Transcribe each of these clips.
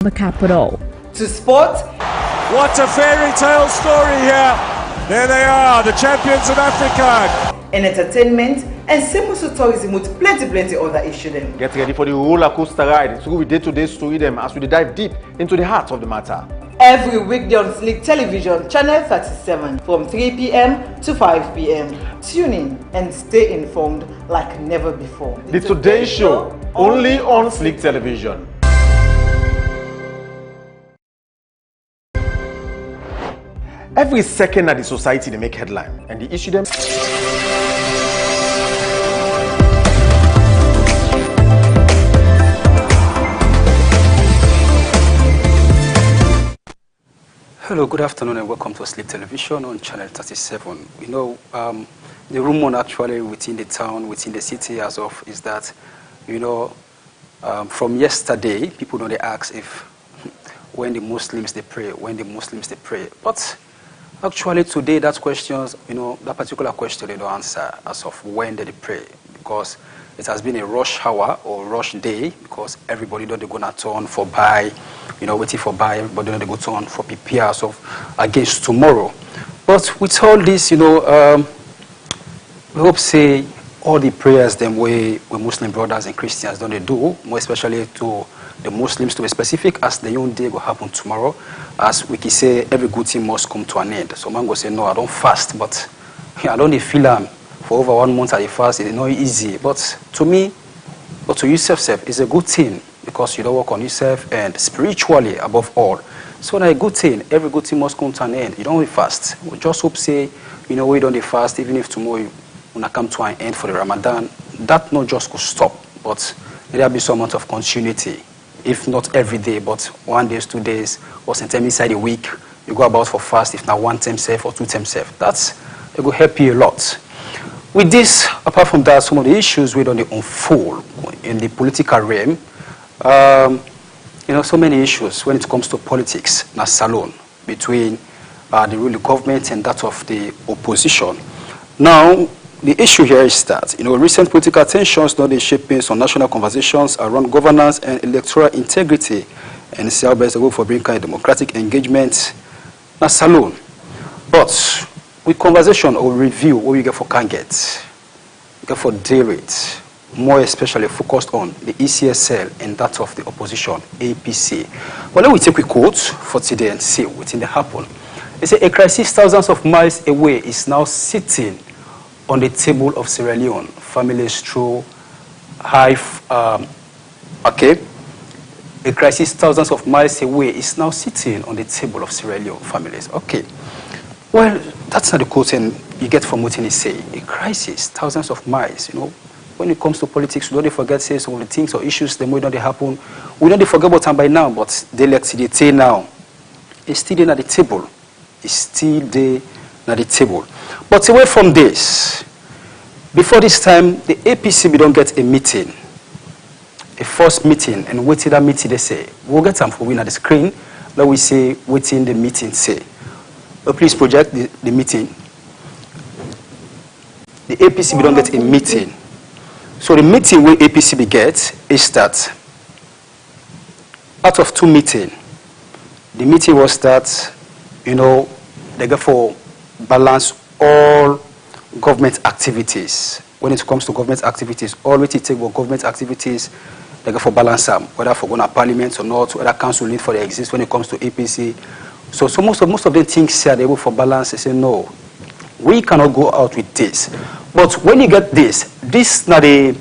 the capital. To sport. What a fairy tale story here. There they are, the champions of Africa. In entertainment and simple tourism with plenty other issues. Get ready for the roller coaster ride. It's going to be day-to-day story them as we dive deep into the heart of the matter. Every weekday on Slik Television, Channel 37, from 3 p.m. to 5 p.m. Tune in and stay informed like never before. The Today Show, only on Slik Television. Every second that the society they make headline and they issue them. Hello, good afternoon and welcome to Slik Television on Channel 37. You know, the rumor actually within the town, within the city as of is that, you know, from yesterday, people know they ask if when the Muslims they pray, But actually today that questions, you know, that particular question they don't answer as of when they pray, because it has been a rush hour or rush day because everybody don't they gonna turn for buy, you know, waiting for buy, everybody don't they go turn for prepare as of against tomorrow. But with all this, you know, we hope say all the prayers them way Muslim brothers and Christians don't they do, more especially to the Muslims to be specific, as the young day will happen tomorrow. As we can say, every good thing must come to an end. So man go say, no, I don't fast, but I don't feel for over 1 month I fast. It's not easy. But to me, or to yourself, it's a good thing because you don't work on yourself and spiritually above all. So now a good thing, every good thing must come to an end. You don't fast. We just hope say, you know, we don't fast, even if tomorrow when I come to an end for the Ramadan, that not just could stop, but there'll be some amount of continuity. If not every day, but 1 day, 2 days, or sometime inside a week, you go about for fast, if not 1 time safe or 2 times safe. It will help you a lot. With this, apart from that, some of the issues we don't unfold in the political realm, you know, so many issues when it comes to politics, na salon between the ruling government and that of the opposition. Now, the issue here is that, you know, recent political tensions not shaping some national conversations around governance and electoral integrity, and see how best to go for bringing kind of democratic engagement, na salon. But with conversation or review, what we get for can get for day rate, more especially focused on the ECSL and that of the opposition, APC. Well, let me take a quote for today and see what's in the happen. They say a crisis thousands of miles away is now sitting on the table of Sierra Leone. Families through a crisis thousands of miles away is now sitting on the table of Sierra Leone families. Okay. Well, that's not the quote you get from what he say. A crisis thousands of miles, you know. When it comes to politics, we don't forget say some of the things or issues that may not happen. We don't forget about them by now, but they like to now. It's still there at the table. It's still there at the table. But away from this, before this time, the APC we don't get a meeting, a first meeting, and waiting that meeting they say, we'll get some for win at the screen. Let we say waiting the meeting say. Please project the meeting. The APC we don't get a meeting. So the meeting where APC we get is that out of 2 meetings, the meeting was that, you know, they go for balance all government activities. When it comes to government activities, all we take for government activities, they go for balance them, whether for going to parliament or not, whether council need for the exist when it comes to APC. So most of the things here, they go for balance. They say, no, we cannot go out with this. But when you get this now the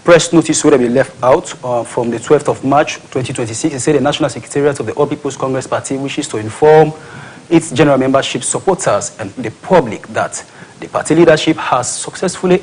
press notice would have been left out from the 12th of March 2026. They say the National Secretariat of the All People's Congress Party wishes to inform its general membership supporters and the public that the party leadership has successfully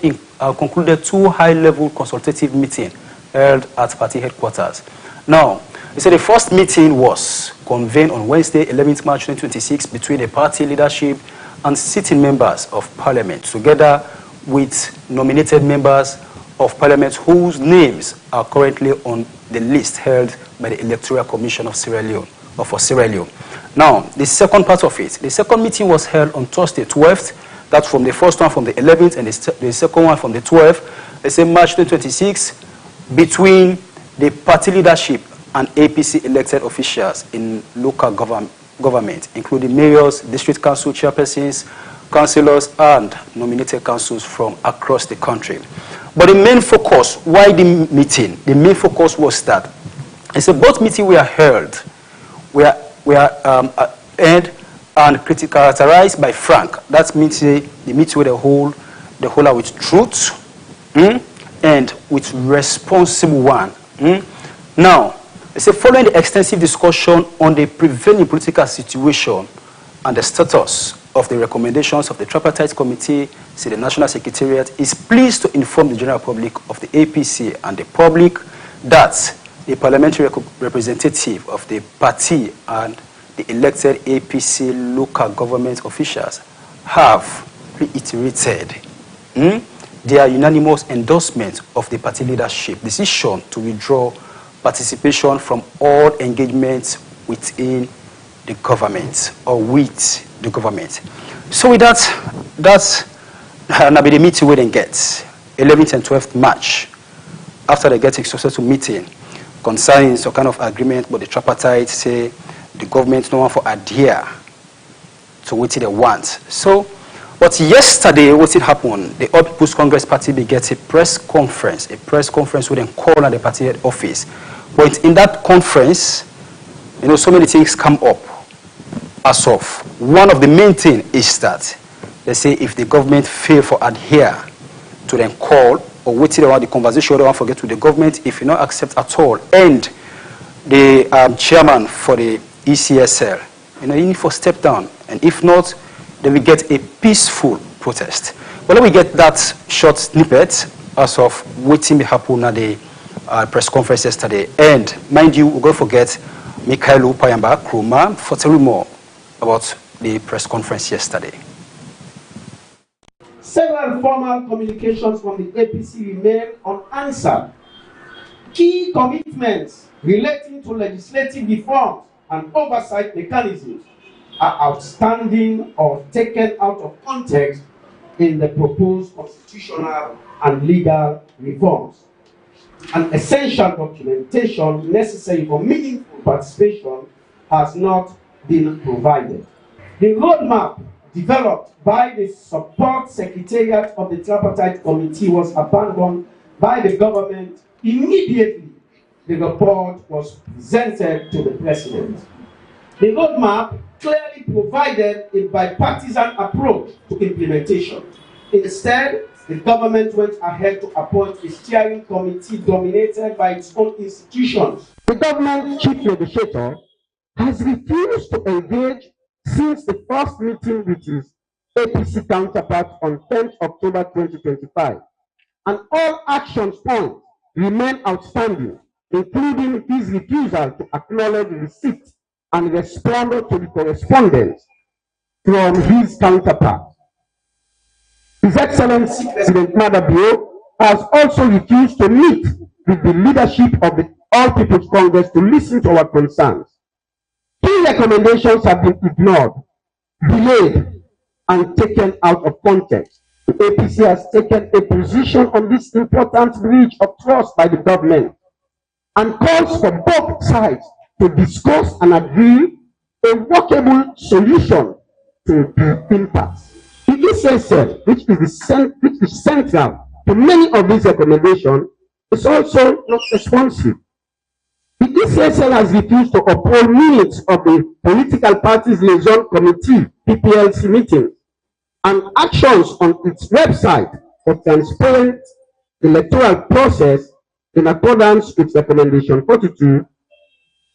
concluded 2 high-level consultative meetings held at party headquarters. Now, they said the first meeting was convened on Wednesday, 11th March 2026, between the party leadership and sitting members of parliament, together with nominated members of parliament whose names are currently on the list held by the Electoral Commission of Sierra Leone, or for Sierra Leone. Now, the second part of it, the second meeting was held on Thursday, 12th. That's from the first one from the 11th and the second one from the 12th. They say March 2026, between the party leadership and APC elected officials in local government, including mayors, district council chairpersons, councillors, and nominated councils from across the country. But the main focus, why the meeting? The main focus was that it's a both meeting we are held, we are and characterized by frank. That means the meeting with the whole are with truth and with responsible one. Now, it's a following the extensive discussion on the prevailing political situation and the status of the recommendations of the tripartite committee, say the National Secretariat is pleased to inform the general public of the APC and the public that the parliamentary representative of the party and the elected APC local government officials have reiterated their unanimous endorsement of the party leadership decision to withdraw participation from all engagements within the government or with the government. So with that's now be the meeting we then get 11th and 12th March after they get a successful meeting concerning some kind of agreement, but the tripartite say the government no one for adhere to what they want. So, but yesterday what it happened? The All People's Congress Party be get a press conference we then call at the party head office. But in that conference, you know, so many things come up as of. One of the main things is that they say if the government fail for adhere to then call or wait till the conversation, they don't forget with the government, if you not accept at all, and the chairman for the ECSL, you know, you need to step down, and if not, then we get a peaceful protest. Well, let me get that short snippet as of waiting to happen at the press conference yesterday. And mind you, we're going to forget Mikhailo Payamba Kruma for telling more about the press conference yesterday. Several formal communications from the APC remain unanswered. Key commitments relating to legislative reforms and oversight mechanisms are outstanding or taken out of context in the proposed constitutional and legal reforms. An essential documentation necessary for meaningful participation has not been provided. The roadmap developed by the support secretariat of the tripartite committee was abandoned by the government immediately the report was presented to the president. The roadmap clearly provided a bipartisan approach to implementation. Instead, the government went ahead to appoint a steering committee dominated by its own institutions. The government chief negotiator has refused to engage since the first meeting with his APC counterpart on 10th October 2025, and all action points remain outstanding, including his refusal to acknowledge receipt and respond to the correspondence from his counterpart. His Excellency President Madabio has also refused to meet with the leadership of the All People's Congress to listen to our concerns. Key recommendations have been ignored, delayed, and taken out of context. The APC has taken a position on this important breach of trust by the government and calls for both sides to discuss and agree a workable solution to the impasse. The ECSL, which is central to many of these recommendations, is also not responsive. The ECSL has refused to uphold minutes of the Political Parties Liaison Committee (PPLC) meetings and actions on its website for transparent electoral process in accordance with Recommendation 42.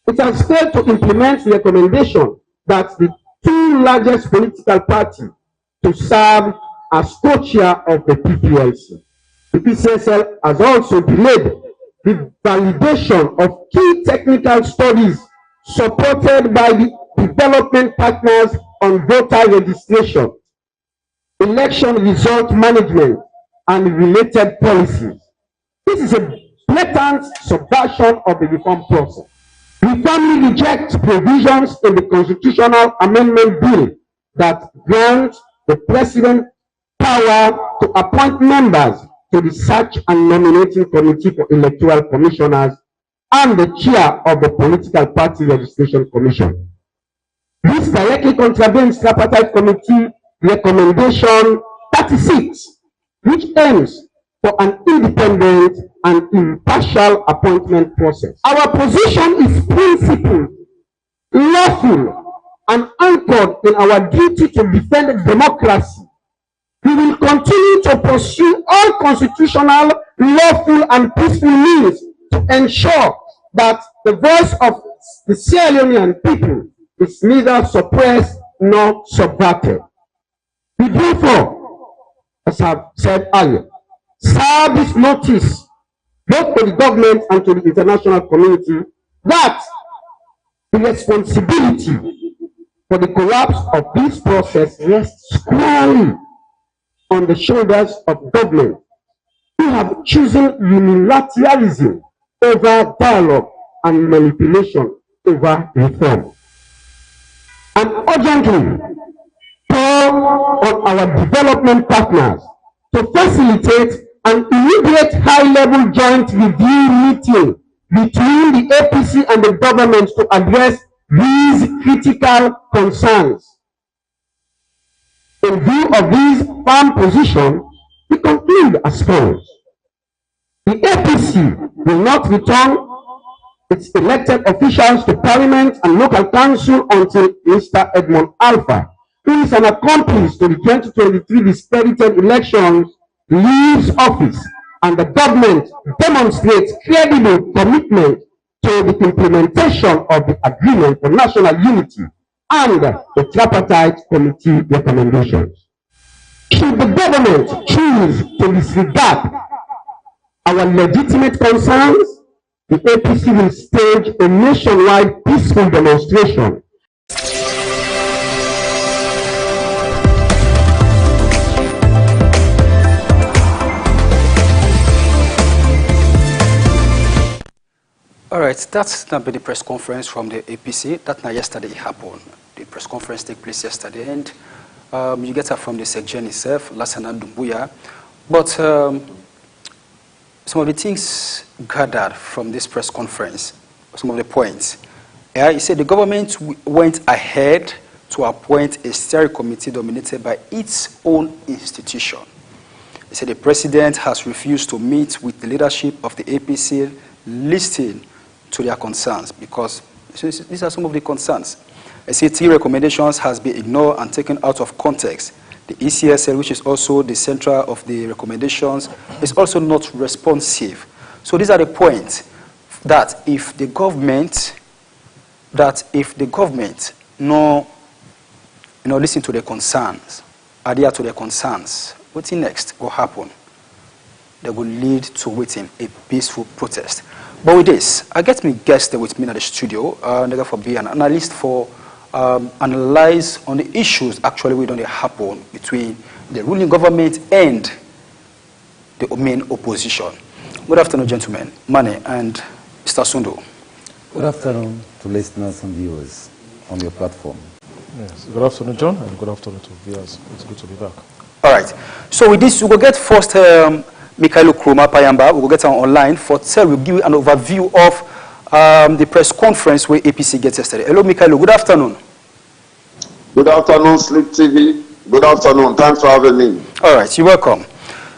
It has failed to implement the recommendation that the two largest political parties to serve as co-chair of the PPLC. The ECSL has also delayed the validation of key technical studies supported by the development partners on voter registration, election result management, and related policies. This is a blatant subversion of the reform process. We firmly reject provisions in the constitutional amendment bill that grant the president power to appoint members to the search and nominating committee for electoral commissioners and the chair of the Political Party Registration Commission. This directly contravenes Tripartite Committee Recommendation 36, which aims for an independent and impartial appointment process. Our position is principled, lawful, and anchored in our duty to defend democracy. We will continue to pursue all constitutional, lawful, and peaceful means to ensure that the voice of the Sierra Leonean people is neither suppressed nor subverted. We therefore, as I've said earlier, serve this notice both to the government and to the international community that the responsibility for the collapse of this process rests squarely on the shoulders of government who have chosen unilateralism over dialogue and manipulation over reform. And urgently call on our development partners to facilitate an immediate high-level joint review meeting between the APC and the government to address these critical concerns. In view of these firm positions, we conclude as follows. The APC will not return its elected officials to Parliament and local council until Mr. Edmond Alpha, who is an accomplice to the 2023 dispirited elections, leaves office and the government demonstrates credible commitment to the implementation of the Agreement for National Unity and the Tripartite Committee recommendations. Should the government choose to disregard our legitimate concerns, the APC will stage a nationwide peaceful demonstration. All right, that's not been the press conference from the APC. That now yesterday happened. The press conference took place yesterday, and you get that from the Sekjen itself, Lassana Dumbuya. But some of the things gathered from this press conference, some of the points. He said the government went ahead to appoint a steering committee dominated by its own institution. He said the president has refused to meet with the leadership of the APC, listening to their concerns, because these are some of the concerns. He said 3 recommendations has been ignored and taken out of context. The ECSL, which is also the center of the recommendations, is also not responsive. So these are the points that if the government no, listen to the concerns, adhere to the concerns, what's next will happen? That will lead to waiting a peaceful protest. But with this, I get me guests there with me at the studio, for being an analyst for analyze on the issues actually we don't happen between the ruling government and the main opposition. Good afternoon, gentlemen. Mane and Mr. Sundo. Good afternoon to listeners and viewers on your platform. Yes. Good afternoon, John, and good afternoon to viewers. It's good to be back. All right. So with this, we will get first Mikhailo Kroma Payamba. We will get online for we'll give you an overview of the press conference where APC gets yesterday. Hello, Mikhailo. Good afternoon. Good afternoon, Slik TV. Good afternoon. Thanks for having me. All right. You're welcome.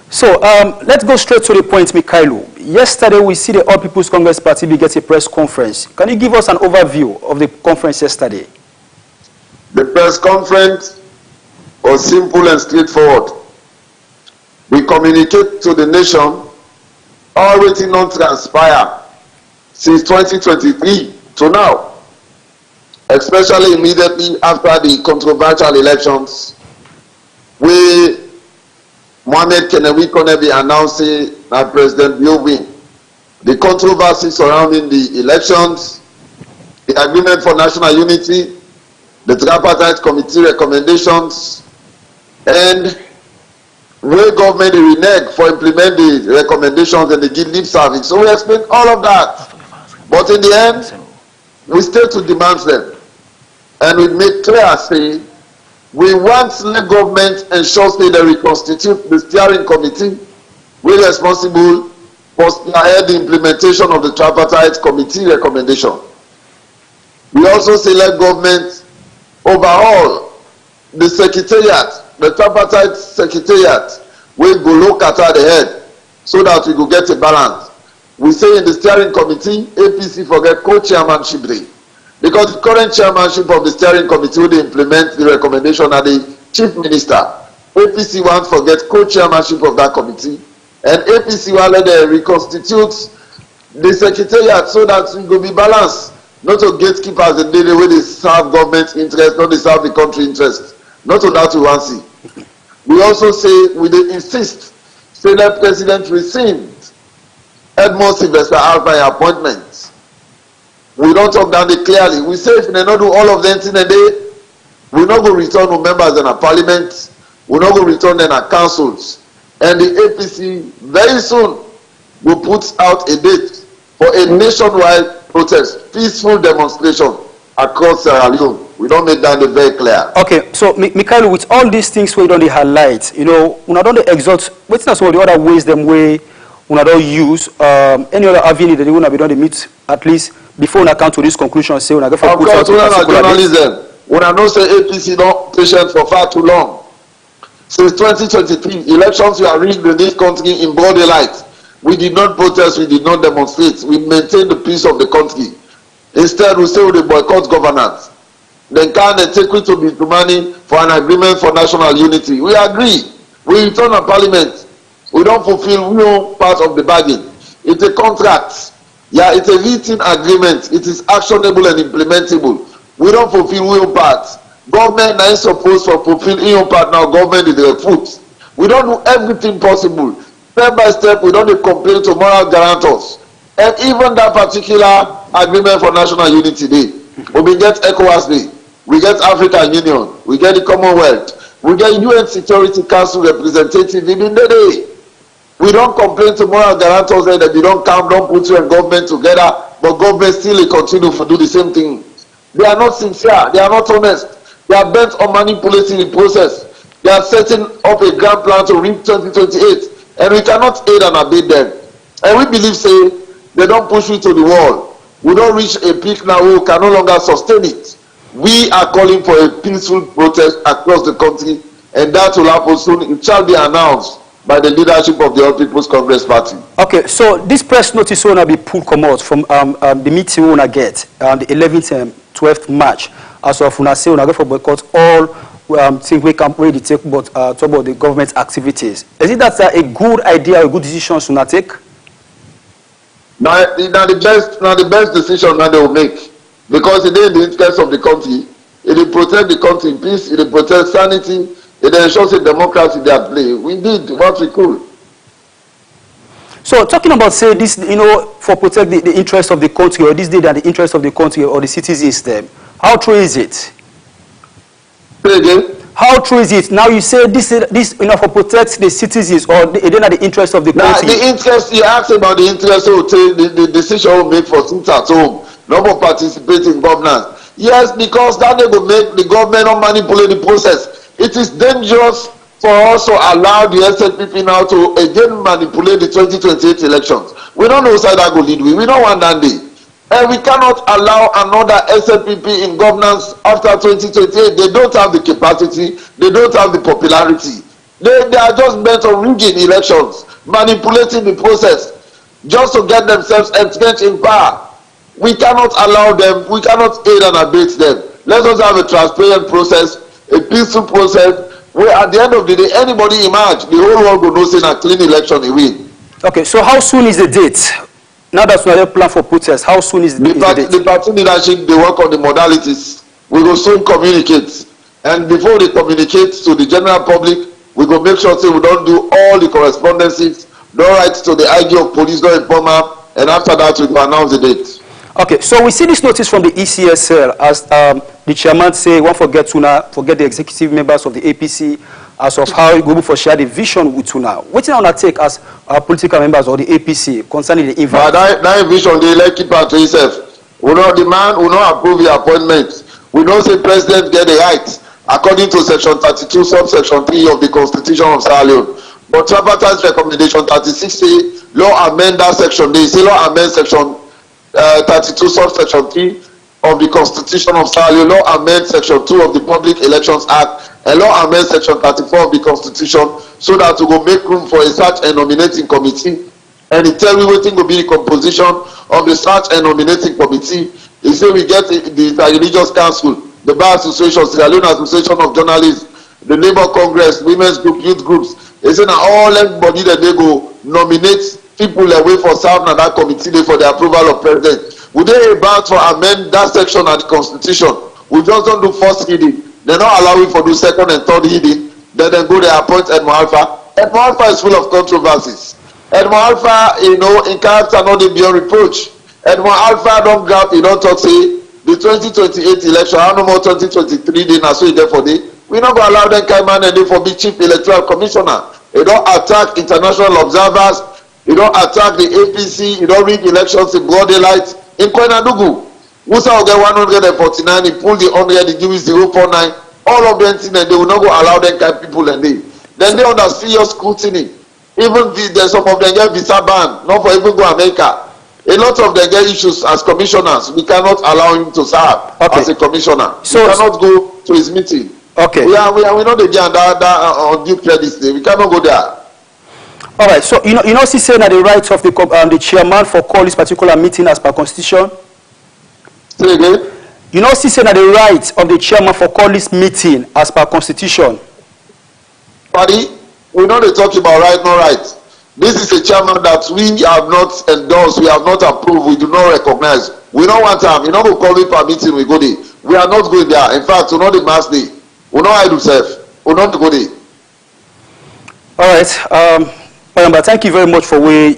So let's go straight to the point, Mikhailo. Yesterday, we see the All People's Congress Party get a press conference. Can you give us an overview of the conference yesterday? The press conference was simple and straightforward. We communicate to the nation all waiting on transpire since 2023 to now, especially immediately after the controversial elections, where Mohamed Kenewi announcing that President will win. The controversy surrounding the elections, the Agreement for National Unity, the Tripartite Committee recommendations, and where government renege for implementing the recommendations and they give lip service. So we explain all of that. But in the end, we stay to demand them. And we make clear, say, we want the government ensure that they reconstitute the steering committee, we're responsible for spearhead the implementation of the tripartite committee recommendation. We also select government overall the secretariat, the tripartite secretariat, we go look at the head so that we go get a balance. We say in the steering committee, APC forget co-chairmanship day. Because the current chairmanship of the steering committee will implement the recommendation of the chief minister. APC won't forget co-chairmanship of that committee, and APC will let them reconstitute the secretariat so that we go be balanced. Not to gatekeepers in the way they serve government interest, not they serve the country interest. Not to that we want to see. We also say we insist Senate President rescind Edmond Sylvester Alpine appointments. We don't talk down it clearly. We say if they not do all of them in a day, we not go return to members in a parliament, we not go return them at councils. And the APC very soon will put out a date for a nationwide protest, peaceful demonstration across Sierra Leone. We don't make that very clear. Okay, so Mikhail, with all these things we don't highlight, you know, we don't exalt, what's some of the other ways them way we don't use any other avenue that they want to be done to meet at least before we come to this conclusion. Say we go for of course, we are journalism. We are not say APC don't patient for far too long. Since 2023, elections were rigged in this country in broad daylight. We did not protest, we did not demonstrate. We maintained the peace of the country. Instead, we say we boycott governance. Then can they take it to be money for an agreement for national unity? We agree. We return to parliament. We don't fulfill no part of the bargain. It's a contract. Yeah, it's a written agreement. It is actionable and implementable. We don't fulfill no part. Government is supposed to fulfill no part. Now government is the foot. We don't do everything possible. Step by step, we don't complain to moral guarantors. And even that particular agreement for national unity day, we get ECOWAS day, we get African Union, we get the Commonwealth, we get UN Security Council representative in the day. We don't complain to moral guarantors that they don't come, don't put you and government together, but government still continue to do the same thing. They are not sincere, they are not honest, they are bent on manipulating the process. They are setting up a grand plan to reach 2028, and we cannot aid and abet them. And we believe, say, they don't push you to the wall. We don't reach a peak now, we can no longer sustain it. We are calling for a peaceful protest across the country, and that will happen soon. It shall be announced by the leadership of the All People's Congress Party. Okay, so this press notice will be pulled come out from the meeting we want to get the 11th and 12th March. As of now, say we go for boycott all things we can really take about talk about the government activities. Is it that a good idea, a good decision to not take? Now the best decision that they will make, because it is in the interest of the country. It will protect the country in peace. It will protect sanity. It ensures a democracy that play. We did what we could. So talking about, say, this, you know, for protect the interest of the country, or this day that the interest of the country or the citizens, them, how true is it? Say again? How true is it? Now you say this you know, for protect the citizens or the interest of the country. Now the interest, you asked about the interest of the decision we make for sit at home, not for participate in governance. Yes, because that they will make the government not manipulate the process. It is dangerous for us to allow the SLPP now to again manipulate the 2028 elections. We don't know how that will lead. We don't want that day. And we cannot allow another SLPP in governance after 2028. They don't have the capacity. They don't have the popularity. They are just bent on rigging elections, manipulating the process, just to get themselves entrenched in power. We cannot allow them. We cannot aid and abet them. Let us have a transparent process, a peaceful process, where at the end of the day, anybody emerge, the whole world will know say a clean election he win. Okay, so how soon is the date? Now that we have a plan for protest, how soon is the date? The party leadership, they work on the modalities. We will soon communicate. And before they communicate to the general public, we will make sure say we don't do all the correspondences, don't write to the IG of police, don't inform them, and after that we will announce the date. Okay, so we see this notice from the ECSL as the chairman say, won't forget the executive members of the APC as of how we go for share the vision with you now. What do you take as political members of the APC concerning the event? That vision, they let keep out to himself. We know the man will not approve the appointment. We know say president get the right according to section 32, subsection 3 of the Constitution of Sierra Leone But tripartite recommendation 36A, law amend that section. They say law amend section 32 subsection 3 of the Constitution of Sierra Leone, law amend section 2 of the Public Elections Act, and law amend section 34 of the Constitution, so that we go make room for a search and nominating committee. And it tell me wetin go be the composition of the search and nominating committee. He say we get the Religious Council, the Bar Association, Sierra Leone Association of Journalists, the Labour Congress, women's group, youth groups. They say now all everybody that they go nominate people away for serve na that committee dey for the approval of president. We dey about to amend that section of the Constitution. We just don't do first reading. They don't allow it for do second and third reading. Then they go they appoint Edmo Alpha. Edmo Alpha is full of controversies. Edmo Alpha, you know, in character not dey beyond reproach. Edmo Alpha don't grab, he don't talk say the 2028 election, how no more 2023 dey na so e dey for dey. We not go allow them kind man and they for be chief electoral commissioner. They don't attack international observers. You don't attack the APC. You don't rig elections in broad daylight. In Kwenadugu, Musa will get 149. He pulled the 100. He give it 0.49. All of them things, and they will not go allow them kind of people and they. Then they under serious scrutiny. Even some of them get visa ban, not for even go America. A lot of them get issues as commissioners. We cannot allow him to serve as a commissioner. So we cannot go to his meeting. Okay. We know the day on due credit day. We cannot go there. All right. So you know, she saying that the rights of the chairman for call this particular meeting as per constitution. Say again. You know, she saying that the rights of the chairman for call this meeting as per constitution. Buddy, we know they talk about right, no right. This is a chairman that we have not endorsed, we have not approved, we do not recognize. We don't want time. You know, we call it per meeting, we go there. We are not going there. In fact, we know the mass day. We know how to serve. We not go there. All right. But thank you very much for way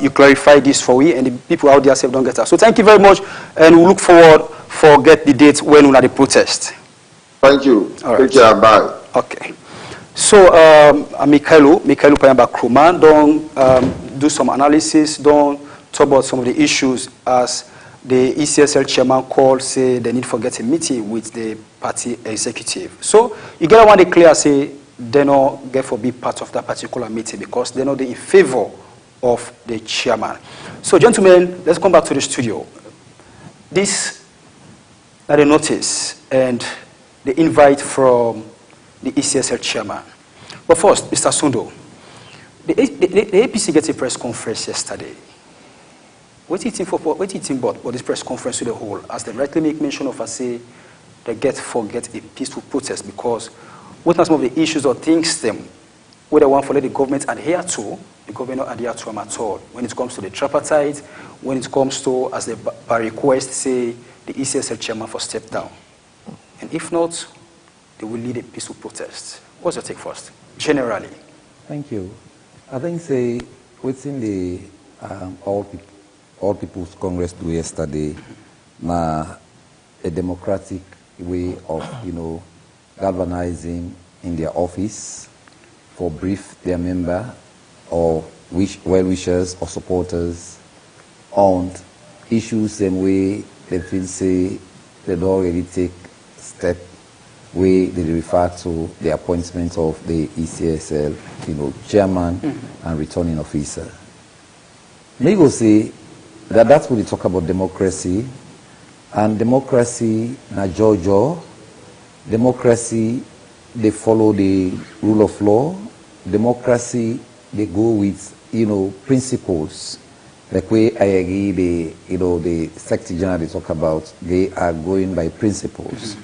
you clarified this for we and the people out there don't get us. So thank you very much, and we look forward for get the date when we are the protest. Thank you. All right. Take care and bye. Okay. So Michaelo Payamba Kruman don't do some analysis, don't talk about some of the issues as the ECSL chairman called, say they need to get a meeting with the party executive. So you get one day clear, say they not get for be part of that particular meeting because they're not in favor of the chairman. So gentlemen, let's come back to the studio. This are the notice and the invite from the ECSL chairman. But first, Mr. Sundo, the APC gets a press conference yesterday. What do you think about this press conference to the whole? As they rightly make mention of, I say, they forget a peaceful protest because what are some of the issues or things them where they want to let the government adhere to, the government not adhere to them at all. When it comes to the tripartite, when it comes to, as they by request, say, the ECSL chairman for step down. And if not, they will lead a peaceful protest. What's your take first, generally? Thank you. I think, say, within the All People's Congress do yesterday, na a democratic way of, galvanizing in their office for brief their member or well-wishers or supporters on issues and way they feel say they don't already take step way they refer to the appointment of the ECSL, chairman and returning officer. Me go say that's what they talk about democracy, and democracy na Jojo. Democracy, they follow the rule of law. Democracy, they go with, principles. Like way I agree, the Secretary General they talk about, they are going by principles.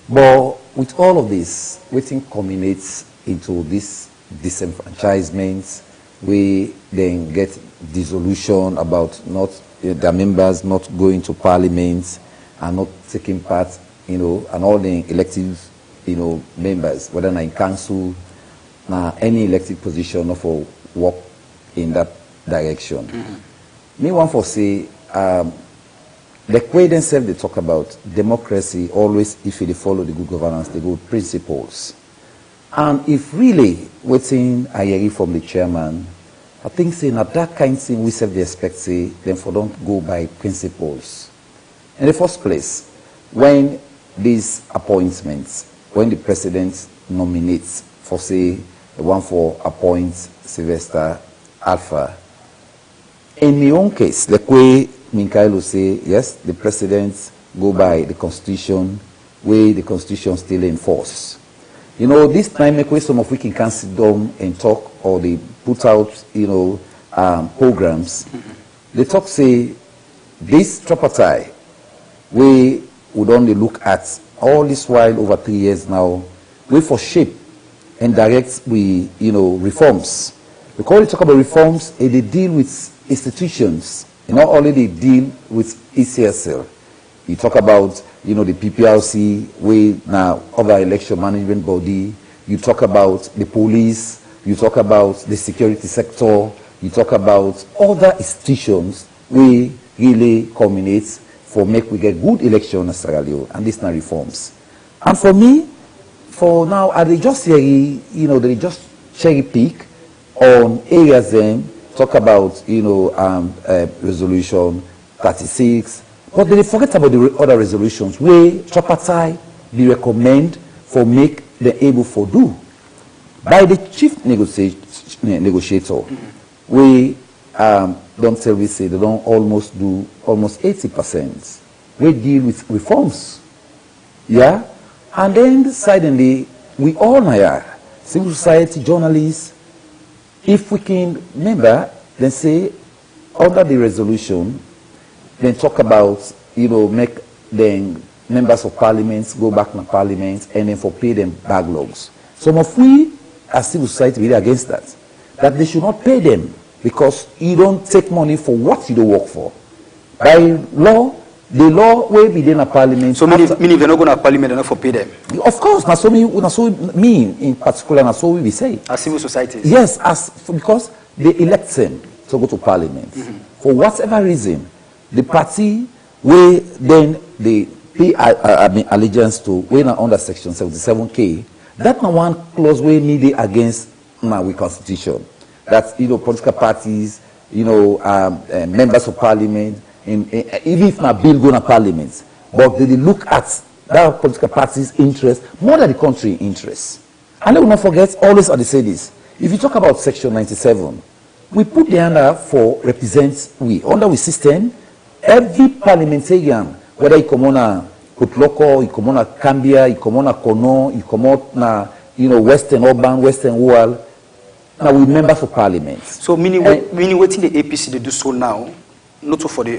But with all of this, waiting culminates into this disenfranchisement, we then get dissolution about not their members not going to parliament and not taking part, and all the elected, members, whether in council, any elected position, or for work in that direction. Me want for say, the way themselves they talk about democracy, always if they follow the good governance, they go with principles. And if really waiting I hear from the chairman, I think saying that kind of thing we self expect say, then for don't go by principles. In the first place, when these appointments, when the president nominates for say the one for appoint Sylvester Alpha. In my own case, the way Minkailo say, yes, the president go by the constitution, where the constitution still in force. You know, this time, some of we can sit down and talk, or they put out, you know, programs. They talk, say, this tripartite, we would only look at all this while over 3 years now, we for shape and direct reforms. Because we talk about reforms, they deal with institutions, not only they deal with ECSL. You talk about, the PPRC, we now other election management body. You talk about the police. You talk about the security sector. You talk about other institutions. We really culminate for make we get good election in Sierra Leone, and these are reforms. And for me, for now, they just they just cherry pick on areas then talk about resolution 36. But they forget about the other resolutions where tripartite be recommend for make them able for do. By the chief negotiator, we don't tell we say they don't almost do almost 80%. We deal with reforms. Yeah? And then suddenly we all hire civil society journalists. If we can remember, then say under the resolution, then talk about, make the members of parliament go back to parliament and then for pay them backlogs. Some of we as civil society really against that. That they should not pay them because you don't take money for what you don't work for. By law, the law will be in a parliament. So meaning they're not going to parliament, they're not for pay them? Of course, that's so me in particular, that's what we say. As civil societies? Yes, because they elect them to go to parliament. For whatever reason, the party where then they pay allegiance to, when under section 77K, that now one clause where needed against with constitution. That's political parties, members of parliament, even if not bill go to parliament, but they look at that political party's interest more than the country interest. And let me not forget, always I say this. If you talk about section 97, we put the under for represents we under we system. Every parliamentarian, whether he come on a Kutloko, he come on a Cambia, he come on a Kono, he come out na Western Urban, Western Rural. Now we members of parliament. So meaning waiting the APC they do so now, not so for the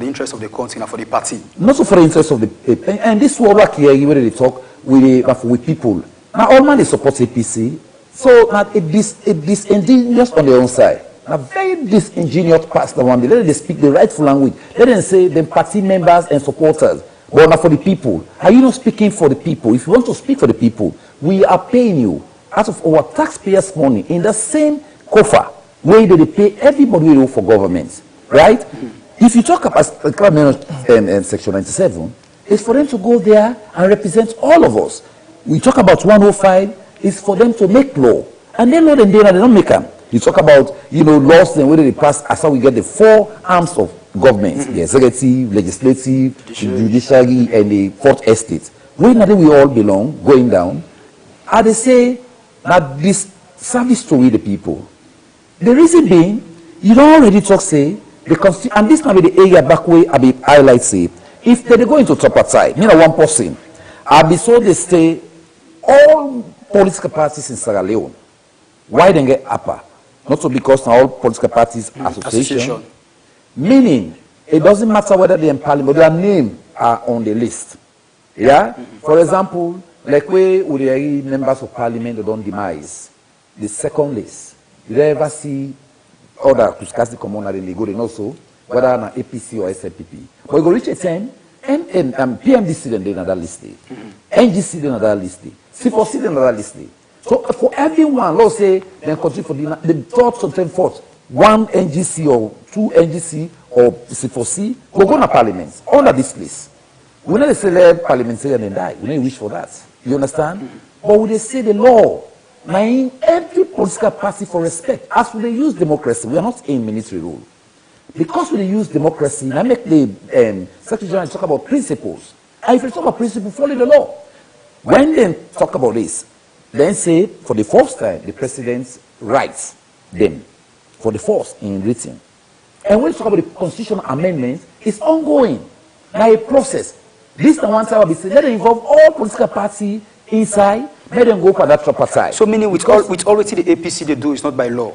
interest of the country and for the party. Not so for the interest of the and this work here where they talk with people. Now all man they support APC, so now it disingenuous on their own side. Now very disingenuous pastor one day. Let them speak the rightful language. Let them say them party members and supporters. But not for the people. Are you not speaking for the people? If you want to speak for the people, we are paying you out of our taxpayers' money in the same coffer where they pay everybody for government, right? If you talk about section 97, it's for them to go there and represent all of us. We talk about 105, it's for them to make law, and then they don't make them. You talk about laws and whether they pass as how we get the 4 arms of government, the executive, legislative, judiciary, and the fourth estate. Where now we all belong, going down, and they say that this service to we the people. The reason being, you don't already talk say the constitution, and this might be the area back way I be highlight say, if they go into tripartite, one person, I be so they say all political parties in Sierra Leone, why they get upper? Not so because now all political parties association. Meaning, it doesn't matter whether they're in parliament, their names are on the list. Yeah? For example, like where would the members of parliament that don't demise the second list. You don't ever see other to discuss the commonality they go, and also whether an APC or SLPP. But you go reach a time, and PMDC then another list. NGC then another list. C4C then another list. So for everyone, let's say, then continue for the third, sometimes fourth, 1 NGC or 2 NGC or C4C, will go to parliament under this list. We not say let parliamentarian and die. We don't wish for that. You understand? But we say the law. Now in every political party for respect, as we use democracy, we are not in military rule. Because we use democracy, I make the Secretary General talk about principles. And if you talk about principles, follow the law. When they talk about this, then say, for the first time, the president writes them, for the first in written. And when you talk about the constitutional amendment, it's ongoing. Now a process. This is the one time I be saying, let them involve all political parties inside, let them go for that tripartite. So meaning with already the APC they do is not by law?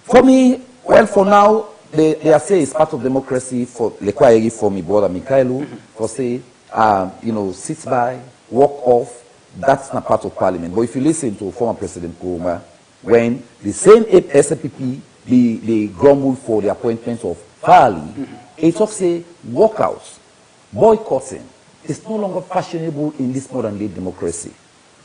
For me, well, for now, they are saying it's part of democracy for Lekwaegi, for me, brother Mikhailo, for say, sit by, walk off, that's not part of parliament. But if you listen to former President Kuruma, when the same SPP, they grumbled for the appointment of Fali, it talks say walkouts, boycotting, is no longer fashionable in this modern day democracy.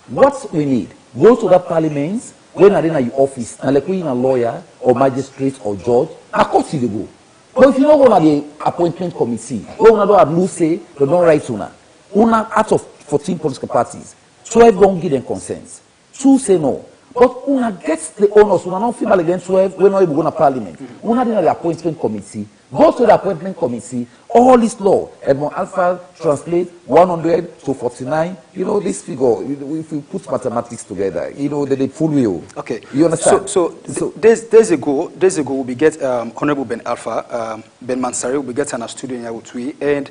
What we need, go to that parliament, when are in your office, and like we in a lawyer or magistrate or judge, of course you go. But if you don't go to the appointment committee, we don't have no say, they don't write una. Una out of 14 political parties, 12 don't give them consent. 2 say no. But una gets the honors, una not female against 12, we're not able to go to parliament. Una in the appointment committee, go to the appointment committee, all this law, Edmond Alpha translate 100 to 49, this figure, if you put mathematics together, they full wheel. Okay. You understand? So days ago, we get Honorable Ben Alpha, Ben Mansari, we get an studio in Yawutui, and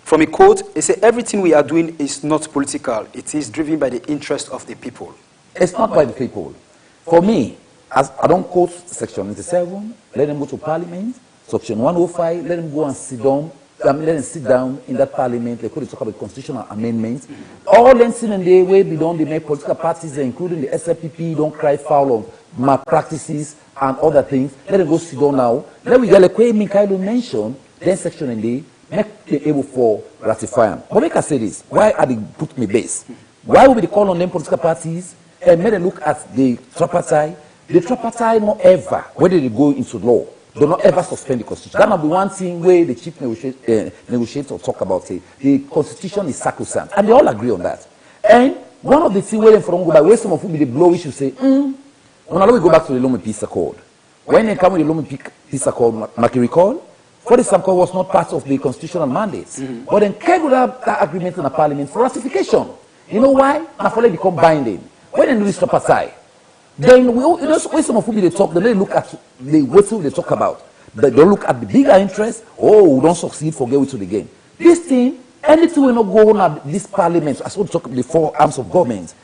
from a quote, he said, everything we are doing is not political, it is driven by the interest of the people. It's not by the people. For me, as I don't quote Section 97, let them go to Parliament. Section 105, let them go and sit down. Let them sit down in that Parliament. They could talk about constitutional amendments. All them sitting in the way beyond the main political parties, including the SLPP, don't cry foul of malpractices and other things. Let them go sit down now. Then we get like Mikhailo mentioned, then Section in the make them able for ratifying. But make I say this, why are they put me base? Why would they call on them political parties? And made a look at the tripartite. The tripartite not ever, whether they go into law, do not ever suspend the constitution. That might be one thing where the chief negotiator talk about it. The constitution is sacrosanct, and they all agree on that. And one of the things where they from go by, where some of them they blow issue say, when we go back to the Lomé Peace Accord, when they come with the Lomé Peace Accord, Maki recall, for the Accord was not part of the constitutional mandates, but then came with that agreement in the parliament for ratification. You know why? Now for they become binding. When they do this tripartite, then when some of them they talk, then they look at what they talk about. They don't look at the bigger interest. Oh, we don't succeed, forget we to the game. This thing, anything will not go on at this parliament. As we talk about the 4 arms of government.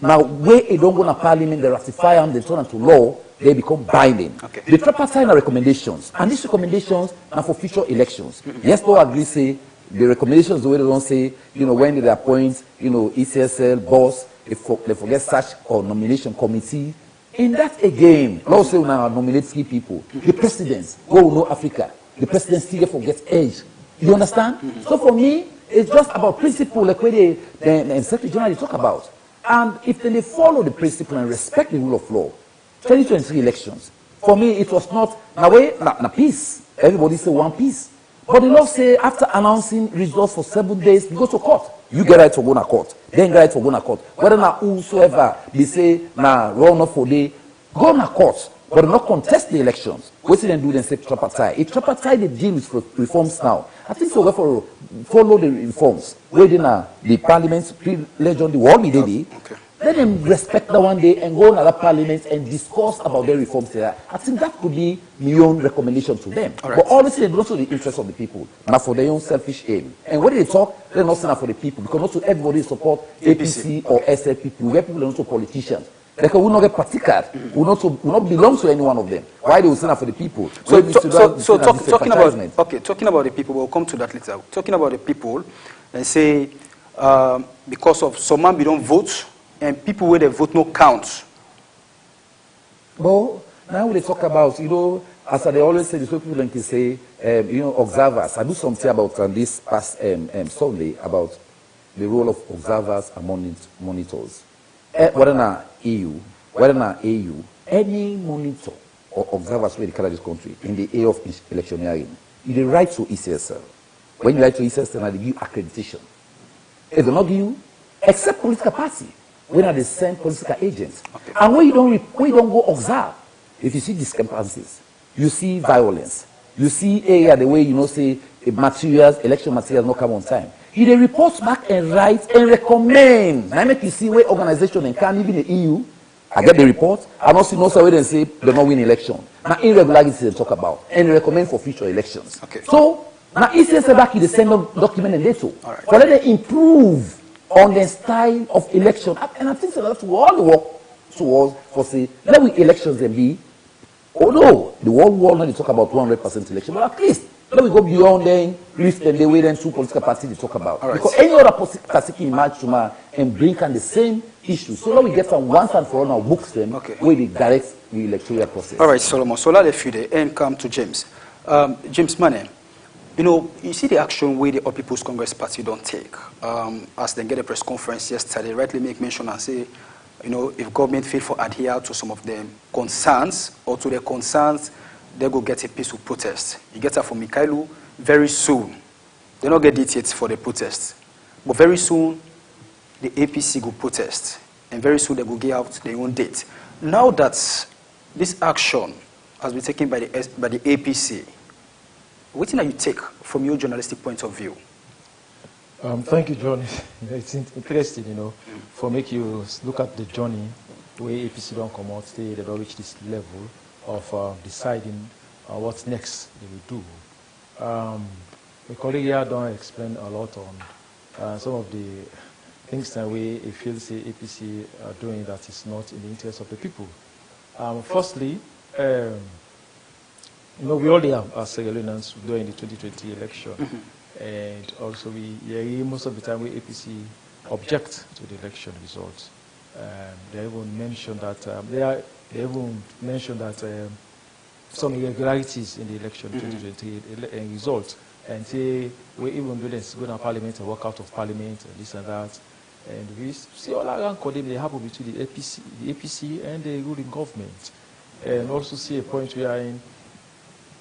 Now, where they don't go to parliament, they ratify them, they turn them to law, they become binding. Okay. The tripartite are recommendations, and these recommendations are for future elections. Yes, no agree say the recommendations the way they don't say, when they appoint, ECSL, boss. They forget such or nomination committee. In that again, let's say we now nominate 3 people. The presidents, go know Africa. The president still forgets age. You understand? So for me, it's just about principle, like where the Secretary General talk about. And if they follow the principle and respect the rule of law, 2023 elections, for me it was not na peace. Everybody say one peace. But the law say after announcing results for 7 days, you go to court. You get right for going to court. Then get right for going to court. Whether na whosoever they say na run off for day, go to court, but not contest the elections. What do they do? Then say tripartite. A tripartite they deal with reforms now. I think so. For follow the reforms. Within the parliament, pre-legend, the world we did. Okay. Let them respect that one day and go to the parliament and discuss about their reforms there. I think that could be my own recommendation to them. Right. But obviously, they don't do the interest of the people, not for their own selfish aim. And when they talk, they're not saying for the people, because not everybody support APC or SLPP. We get people, also politicians. Like we will not get particular. We will not belong to any one of them. Why they will stand for the people? Talking about the people, we'll come to that later. Talking about the people, and say because of some man we don't vote. And people where they vote no count. Well, now we talk about, as they always say, the people like to say, observers. I do something about this past Sunday about the role of observers and monitors. Whether not EU, whether not AU, any monitor or observers where they carry this country in the area of electioneering, you right to ECSL. When you write to ECSL, they give accreditation. If they not give you, except political party. We are the same political agents. Okay. And when you don't go observe, if you see discrepancies, you see violence, you see the way say election materials not come on time. he dey report back and write and recommend. I make you see where organization and can even the EU. I get the report. I don't see no say where they say they not win election. Now irregularities they talk about and recommend for future elections. Okay. So now he says back in the same document and they too. Right. For let them improve on the style of election. And I think that's all the work towards for say let we elections and be. Although the world war now they talk about 100% election, but at least let we go beyond then lift and the way then two political parties they talk about. Right. Because any other party can emerge tomorrow and bring on the same issue. So let we get from once and for all now books them where they direct the electoral process. All right, Solomon. So let us and come to James. James Mane, you know, you see the action where the All People's Congress Party don't take. As they get a press conference yesterday, rightly make mention and say, you know, if government fail for adhere to some of them concerns or to their concerns, they go get a peaceful protest. You get that from Mikhailu very soon. They don't get details for the protest. But very soon, the APC go protest. And very soon they will give out their own date. Now that this action has been taken by the APC, what do you take from your journalistic point of view? Thank you, John. It's interesting, you know, for make you look at the journey where APC don't come out, they don't reach this level of deciding what's next they will do. My colleague here don't explain a lot on some of the things that we feel say APC are doing that is not in the interest of the people. Firstly, you know, we already have our surveillance during the 2020 election. And also most of the time we APC object to the election results. They even mentioned that some irregularities in the election 2020 results, and say we even do this, go to parliament and walk out of parliament and this and that. And we see all around them they happen between the APC and the ruling government. And also see a point we are in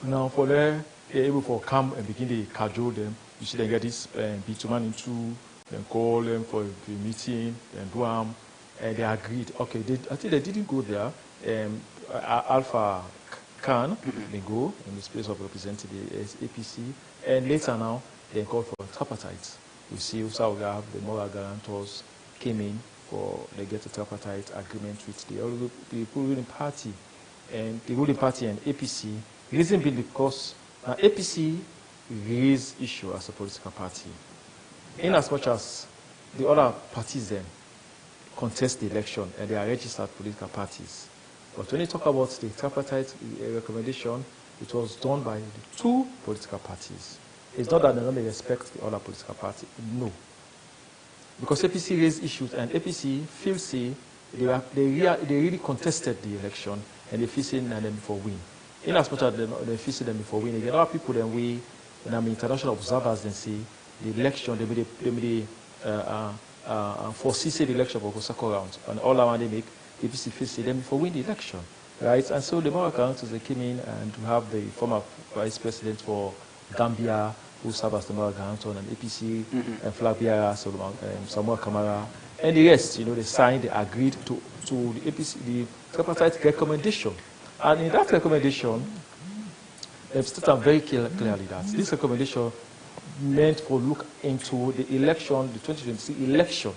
now for them able to come and begin to cajole them. You see them get this bitumen into, then call them for a meeting, then do them, and they agreed. Okay, I think they didn't go there. Alpha Khan, they go in the space of representing the APC, and later now they called for tripartite. We see Usauga, the moral guarantors came in for they get a tripartite agreement with the ruling party, and the ruling party and APC. Reason being because APC raised issue as a political party, in as much as the other parties then contest the election and they are registered political parties. But when you talk about the tripartite recommendation, it was done by the two political parties. It's not that they don't respect the other political party. No. Because APC raised issues and APC feels say they really contested the election and they feel say and then for win. In as much as they feel say them before win, again, other people then we, and I mean international observers then say the election they may foresee say the election will go second round and all around they make APC feels say them before win the election. Right? And so the moral councils they came in and to have the former vice president for Gambia who served as the moral guarantor and APC and flag bearer Samuel Kamara and the rest, you know, they signed, they agreed to the APC, the tripartite recommendation. And in that recommendation, they've stated very clearly that this recommendation meant for look into the election, the 2023 election,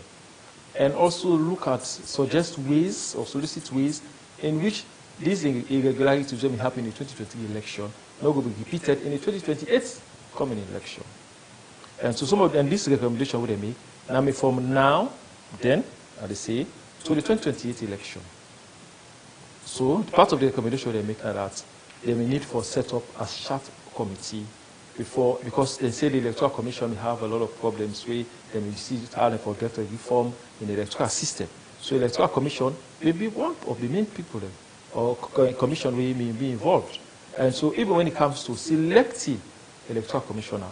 and also look at suggest ways or solicit ways in which these irregularities will happen in the 2023 election not going to be repeated in the 2028 coming election. And so some of them, this recommendation would they make, now from now, then, as they say, to the 2028 election. So part of the recommendation they make are that they may need for set up a short committee before, because they say the Electoral Commission may have a lot of problems where they may see how they forget to reform in the electoral system. So the Electoral Commission may be one of the main people then, or commission may be involved. And so even when it comes to selecting electoral commissioner,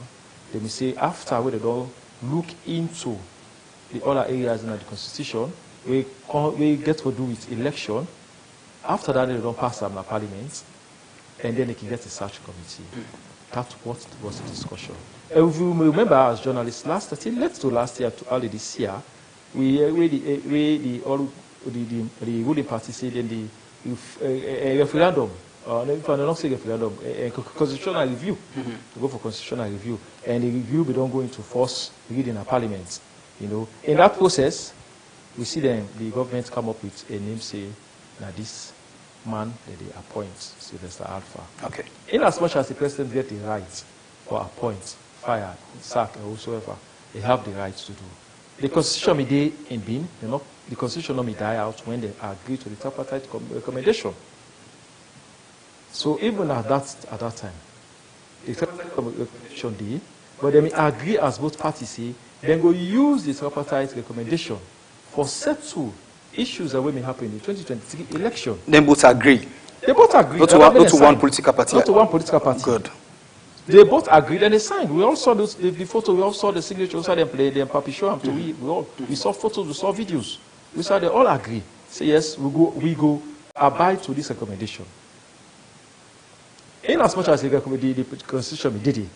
they may say after where they don't look into the other areas in the constitution, we get to do with election. After that, they don't pass them in parliament, and then they can get a search committee. That's what was the discussion. And if you remember, as journalists, last year to early this year, the ruling party said in the referendum if I don't say referendum, a constitutional review, to go for constitutional review, and the review we don't go into force reading a parliament. You know, in that process, we see then the government come up with a name, say, now this man that they appoint, Sylvester Alpha. Okay. In as much as the president get the right or appoint, fire, sack, or whatsoever, they have the right to do. The constitution may die in being, the constitution may die out when they agree to the tripartite recommendation. So even at that time, the tripartite recommendation did, but they may agree as both parties say, then go use the tripartite recommendation for settle issues that may happen in the 2023 election. Then both agree. They both agree. Not to one political party. Not to one political party. Good. They both agreed and they signed. We all saw the photo, we all saw the signature, we saw them play, them papi show them. We saw photos, we saw videos. We saw they all agree. Say yes, we go abide to this recommendation. In as much as the constitution did it,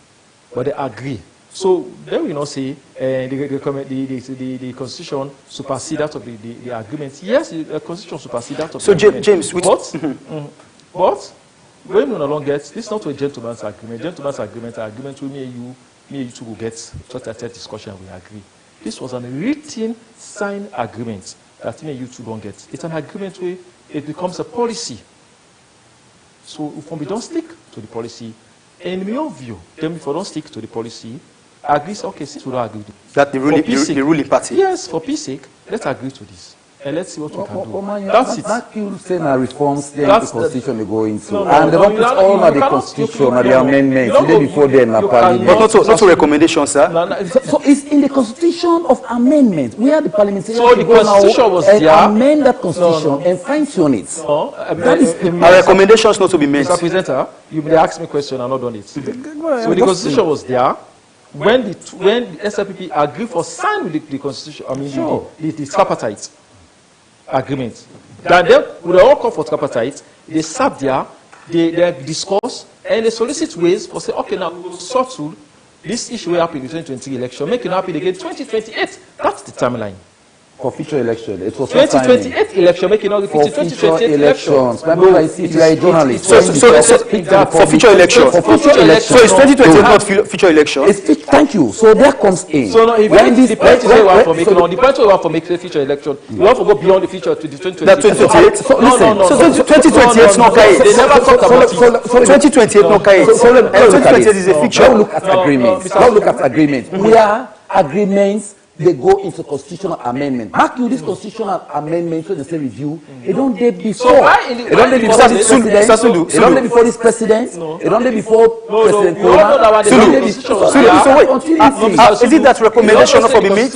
but they agree. So then we not say the constitution supersedes that of the agreement. Yes, the constitution supersedes that of the agreement. James, but when we no longer get, this is not a gentleman's agreement. Gentleman's agreement with me and you two will get such a discussion, we agree. This was a written, signed agreement that me and you two don't get. It's an agreement where it becomes a policy. So if we don't stick to the policy, in my view, then if we don't stick to the policy, agree, okay, since we don't agree. That the ruling party? Yes, for peace sake, let's agree to this. And let's see what we can do. That's it. That you say na reforms then the constitution they go into. And they don't put all of the constitution and the amendments. The day before then na parliament. But not to recommendations, sir. So it's in the constitution of amendment where the parliamentarians so the constitution was there. Amend that constitution and fine-tune it. That is our recommendations not to be made. Mr. Presenter, you may ask me a question, I've not done it. So the constitution was there. When the SLPP agreed for sign with the constitution, I mean the tripartite agreement. Then they all call for tripartite. They sat there, they discuss, and they solicit ways for say, okay, now we'll sort through this issue will happen in the 2023 election, make it happen again 2028. That's the timeline. For future election, it was 2028 election, make it not repeat 2028 elections. Remember, I see if you are a journalist. So for future election. For future election. So it's 2028 not future election. Thank you. So that comes in. So no, if the point we want for make, the point we want for make the future election, we want to go beyond the future to the 2028. So 2028 not kai. They never talk about it. So 2028 not kai. So 2028 is a fiction. Now look at agreements. Now look at agreements. Where agreements they go into constitutional amendment. Mark you this constitutional amendment, so they say review. They don't date before. So why in the they don't date before this president. They don't date before this president. They don't date before President Koma. Is it that recommendation not for be met?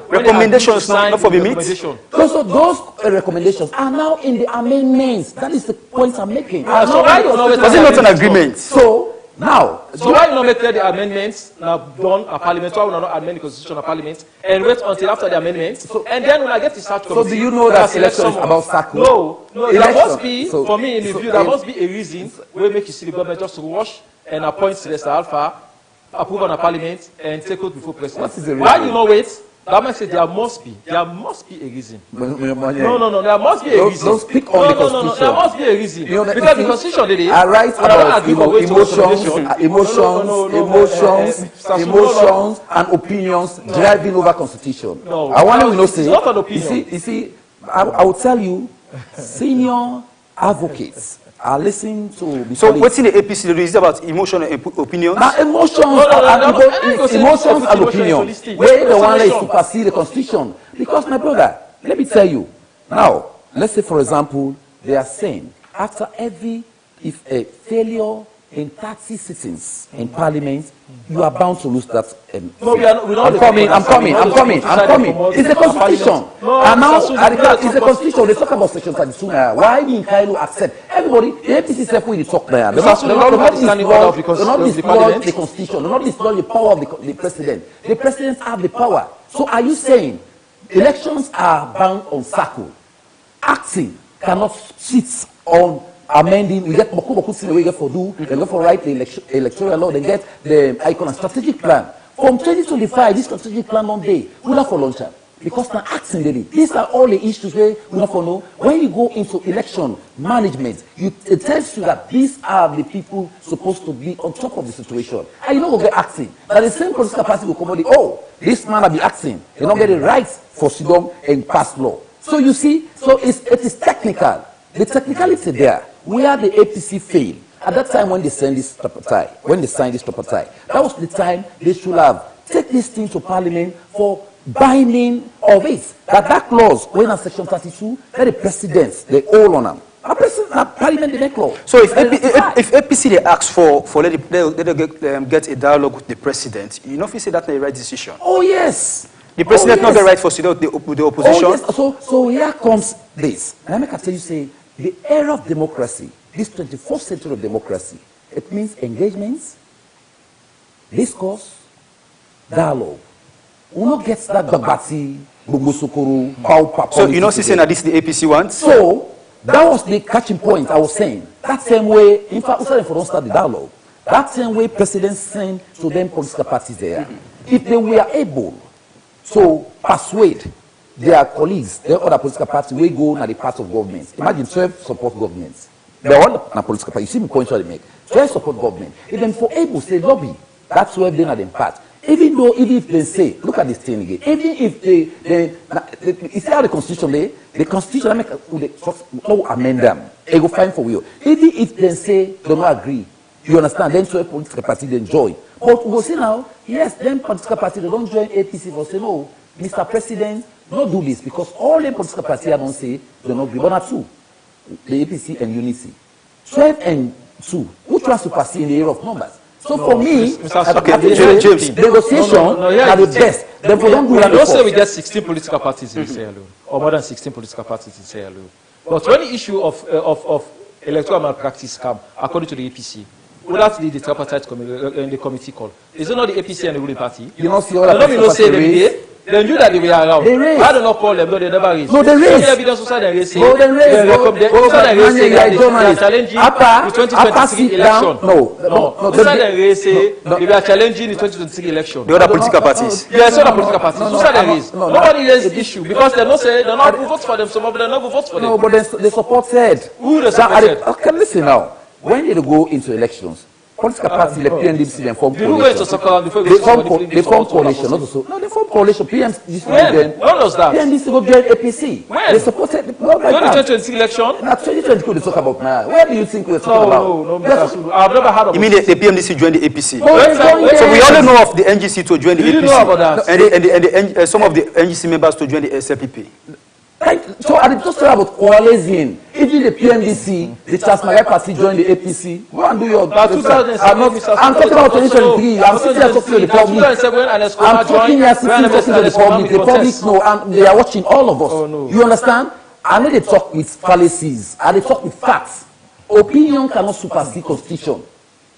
Recommendations not for be met? So those recommendations are now in the amendments. That is the point I'm making. So why was it not an agreement? So now, why you not make clear the amendments now done at Parliament? Why we not amend the Constitution at Parliament and wait until after the amendments? And then when I get to start committee, so do you know that election is about circle? No. There must be, for me in the view, there must be a reason where make you see the government just to rush and appoint Sylvester Alpha, approve on a Parliament and take out before President. What is the reason? Why you not wait? That makes it there must be a reason. No, there must be a reason. Don't speak on the constitution. No, there must be a reason. Because the constitution did it. I write about emotions and opinions driving over constitution. No, I want to know it's not an opinion. You see, I will tell you, senior advocates are listening to. So what's in the APC? Is it about emotion and opinions? Now emotions and opinions. Where the one that is supersede the constitution. Because my brother, let me tell you. Now, let's say for example, they are saying after if a failure in 30 sittings in Parliament, you are bound to lose that. No, I'm coming. It's the constitution. And now, it's the constitution. They talk about section 32 now. Why didn't Kailo accept? Everybody, the APC self will talk there. They're not destroy the constitution. They're not destroy the power of the president. The presidents have the power. So are you saying elections are bound on circle? Acting cannot sit on amending. We get boku things we get for do. They go for write the electoral law. They get the icon and strategic plan. From 2025, this strategic plan on day, we'll have for launcher. Because now asking them, these are all the issues where we don't know. When you go into election management, it tells you that these are the people supposed to be on top of the situation. And you don't go get acting. Now the same political party will come on, oh, this man will be acting. They don't get the rights for Sidon and pass law. So you see, so it is technical. The technicality there, where the APC failed. At that time when they signed this tripartite, that was the time they should have taken this thing to Parliament for binding of it. That clause, when in Section 32, that the presidents, they all on them. Parliament, they make law. So if APC they ask for let them get a dialogue with the president, you know if you say that's the right decision? Oh yes. The president not the right for sit with the opposition? Oh, yes. So here comes this. And I can tell you, say, the era of democracy, this 21st century of democracy, it means engagements, discourse, dialogue. We don't get that babati, bugusukuru, pow. So you know, saying that this the APC wants? So that was the catching point I was saying. That same way, in fact, we don't start the dialogue. That same way presidents send to them political parties there. If they were able to persuade their colleagues, their other political parties, we go na the parts of government. Imagine 12 support governments. They are all na political parties. You see me point they make. 12 support government. If them for able to say lobby, that's where they are the part. Even if they say, look at this thing again. Even if you see how the constitution the constitution make no amend them. They go fine for you. Even if they say they don't agree, you understand? Then 12 political parties they join. But we will see now, yes, then political parties they don't join APC for say no, Mr. President, don't do this because all the political parties don't say they don't agree. But not two, the APC and UNIC, 12 and 2. Which one supersede in the area of numbers? So for me, James, negotiation are the best. Then we don't do that. Don't say we get 16 political parties in Sierra Leone, or more than 16 political parties in Sierra Leone. But when the issue of electoral malpractice come, according to the APC, without the tripartite the committee call, is it not the APC and the ruling party? You don't see all that. They don't say them. They knew that they were around. I don't know call them, no, they never raised. No, they raised. Evidence also they raised. No, they raised. They are challenging the 2023 election. No. They raised they are challenging the 2023 election. The other political parties. Yes, other political parties. They raised. Nobody raised the issue because they don't say they're not going to vote for them. Some of them not going to vote for them. No, but the support said. Who the support said? Okay, listen now. When they go into elections, political parties, the PNDC, they form coalition. They form coalition, not so. No, they form coalition. PNDC when does that? PNDC go join APC. When? They supported the 2023 election. Now 2022 they talk about now. Where do you think we're talking about? No, I've never heard of. You mean the PNDC joined the APC? So we only know of the NGC to join the APC. You know about that? And some of the NGC members to join the SLPP. So I just talk about coalescing. Even the PNDC, the Charles Magai party joined the APC. Go and do your. I'm talking about 2023. I'm sitting here talking to the public. I'm talking here sitting talking to the public. The public know, and they are watching all of us. Oh, no. You understand? I know they talk with fallacies. I they talk with facts. Opinion cannot supersede constitution.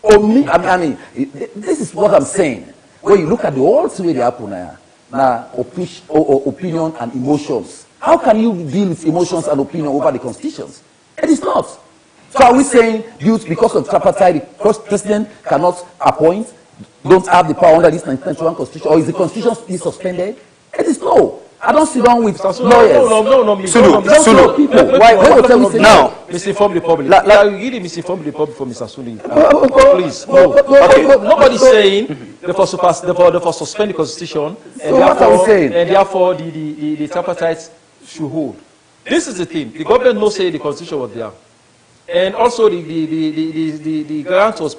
I mean, this is what I'm saying. When you look at the whole way they happen now, opinion and emotions. How can you deal with emotions and opinion over the constitutions? It is not. So are we saying youth, because of tripartite, the president cannot appoint, don't have the power under this 1991 constitution, or is the constitution still suspended? It is no. I don't sit down with lawyers. No. Sulu. People. Why will tell me now? Misinform the public. You really misinform the public for Mr. Suli. Please. No. Nobody's saying therefore suspend the constitution. So what are we saying? And therefore the tripartite should hold. This is the thing. The government knows say the constitution was there, and also the grant was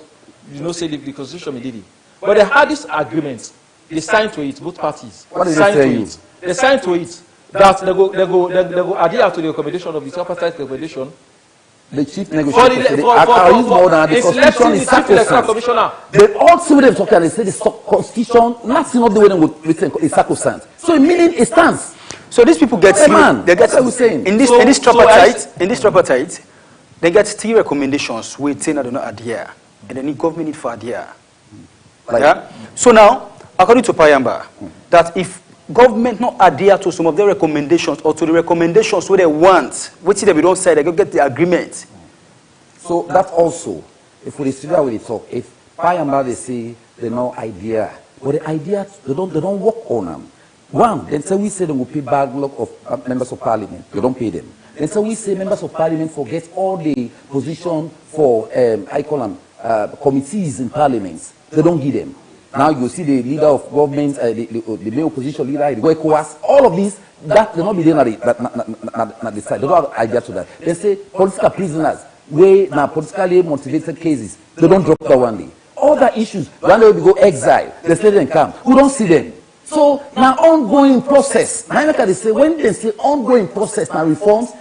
say the constitution did it. But they had this agreement. They signed to it. Both parties. What did they say? They signed to it that they go adhere to the recommendation of the tripartite recommendation. The chief negotiator the constitution is sacrosanct. They all see what they're talking. They say the constitution, not the way they would written is sacrosanct. So meaning it stands. So these people get they get what we're saying. In this tripartite, they get 3 recommendations waiting that do not adhere, and then the government need for adhere. So now, according to Payamba, that if government not adhere to some of their recommendations or to the recommendations where they want, which they don't say, they go get the agreement. So that also, if we sit down with it talk, if Payamba they say they no idea, but the ideas they don't work on them. One, then so we say they will pay backlog of members of parliament. They don't pay them. Then so we say members of parliament forget all the position for, I call them, committees in parliaments. They don't give them. Now you see the leader of government, the main opposition leader, the ECOWAS, all of these, that they not be there at the side. They don't have idea to that. They say political prisoners, where now politically motivated cases, they don't drop that one day. Other issues, when they will go exile, they say they come. We don't see them. So now ongoing process. Now they say when they say ongoing process now reforms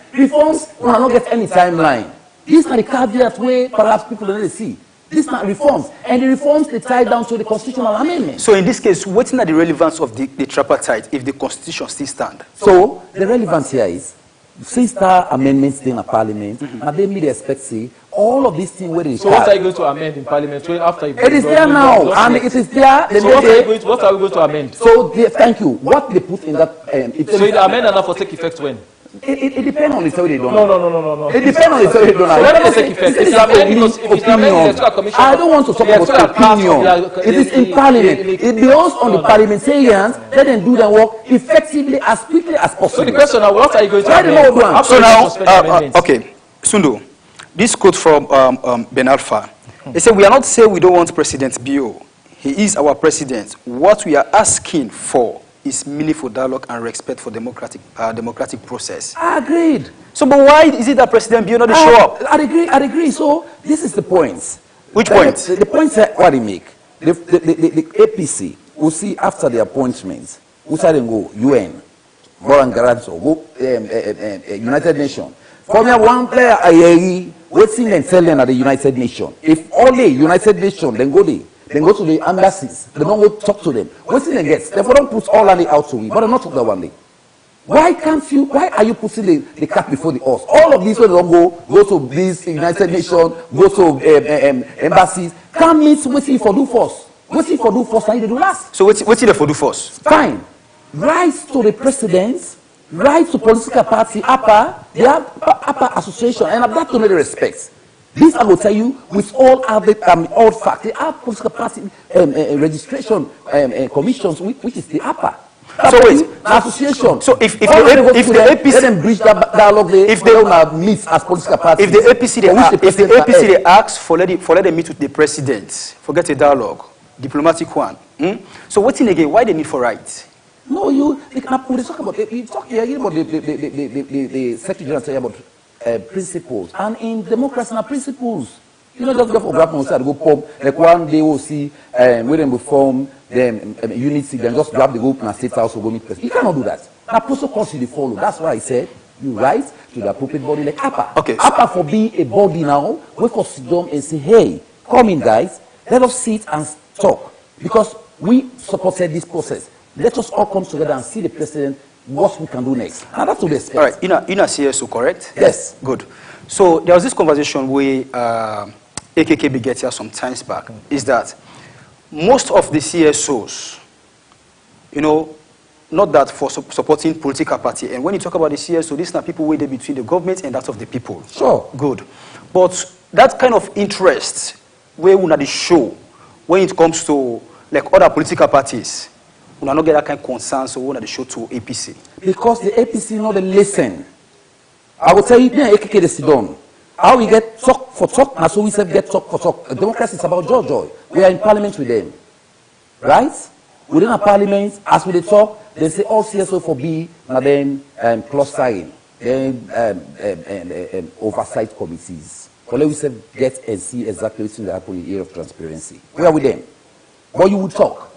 will not get any timeline. These are the caveats where perhaps people don't see. These are reforms, and the reforms they tie down to the constitutional amendment. So in this case, what's not the relevance of the tripartite if the constitution still stands? So the relevance here is, since the amendments in parliament, and they may expect say all of these things where they. So what are you going to amend in parliament after you? It is there now, and it is there. So what are we going to amend? So thank you. What they put in that. So the amendment will take effect when? It depends on the story they don't. No. It depends on the story they don't. So let me take effect. I don't want to talk about opinion. It is in parliament. It belongs on the parliamentarians. Let them do their work effectively as quickly as possible. So the question now, what are you going to amend? So now, okay, Sundu, this quote from Ben Alpha. They say, we are not saying we don't want President Bio. He is our president. What we are asking for is meaningful dialogue and respect for democratic process. I agreed. So, but why is it that President Bio not show up? I agree. So, this is the points. Which point? The points that what they make. The APC will see after the appointments. Who said them go UN, Moran Garanto, go United Nations. From here, one player, waiting and telling at the United Nations. If only United Nations, then go there. Then go to the embassies. They don't go talk to them. What's in the gets? Therefore, don't put all money out to me. But I'm not talking that one day. Why can't you? Why are you putting the cat before the horse? All of these when they don't go to this United Nations, go to embassies. Can't meet waiting for do first. Waiting for do first, and they do last. So waiting for do first. Fine. Rights to the presidents, rights to political party, APA, they have APA association, and that to the respect. This I will tell you with all all facts. They have political party registration commissions, which is the APA. So wait, association. So if the APC let them bridge that dialogue, if they don't meet as political parties. If the APC they ask for let them meet with the president, forget a dialogue, diplomatic one. So what's in again? Why they need for rights? No, they talk about the Secretary General say about principles, and in democracy, principles. You know, just go for grab on side, go pop. Like one day we'll see when they form them unity, then just grab the group and state house or go meet president. You cannot do that. That protocol you follow. That's why I said you write to the appropriate body like APA. Okay. APA for being a body now, we can sit down and say, hey, come in guys, let us sit and talk. Because we supported this process. Let us all come together and see the president what we can do next. And that's what they expect. All right, in a CSO, correct? Yes. Good. So there was this conversation where AKK began here some times back, is that most of the CSOs, you know, not that for supporting political party, and when you talk about the CSO, these are people where they between the government and that of the people. Sure. Good. But that kind of interest where we not show when it comes to like other political parties, we not get that kind of concern, so we not show to APC. Because the APC know the listen. I will tell you, AKK they sit down. How we get talk for talk, and so we say get talk for talk. Democracy is about joy. We are in parliament with them. Right? Within a parliament, as we talk, they say all CSO for B, and then clustering, then oversight committees. For let we say get and see exactly what's in the happen in the area of transparency. We are with them. But you will talk.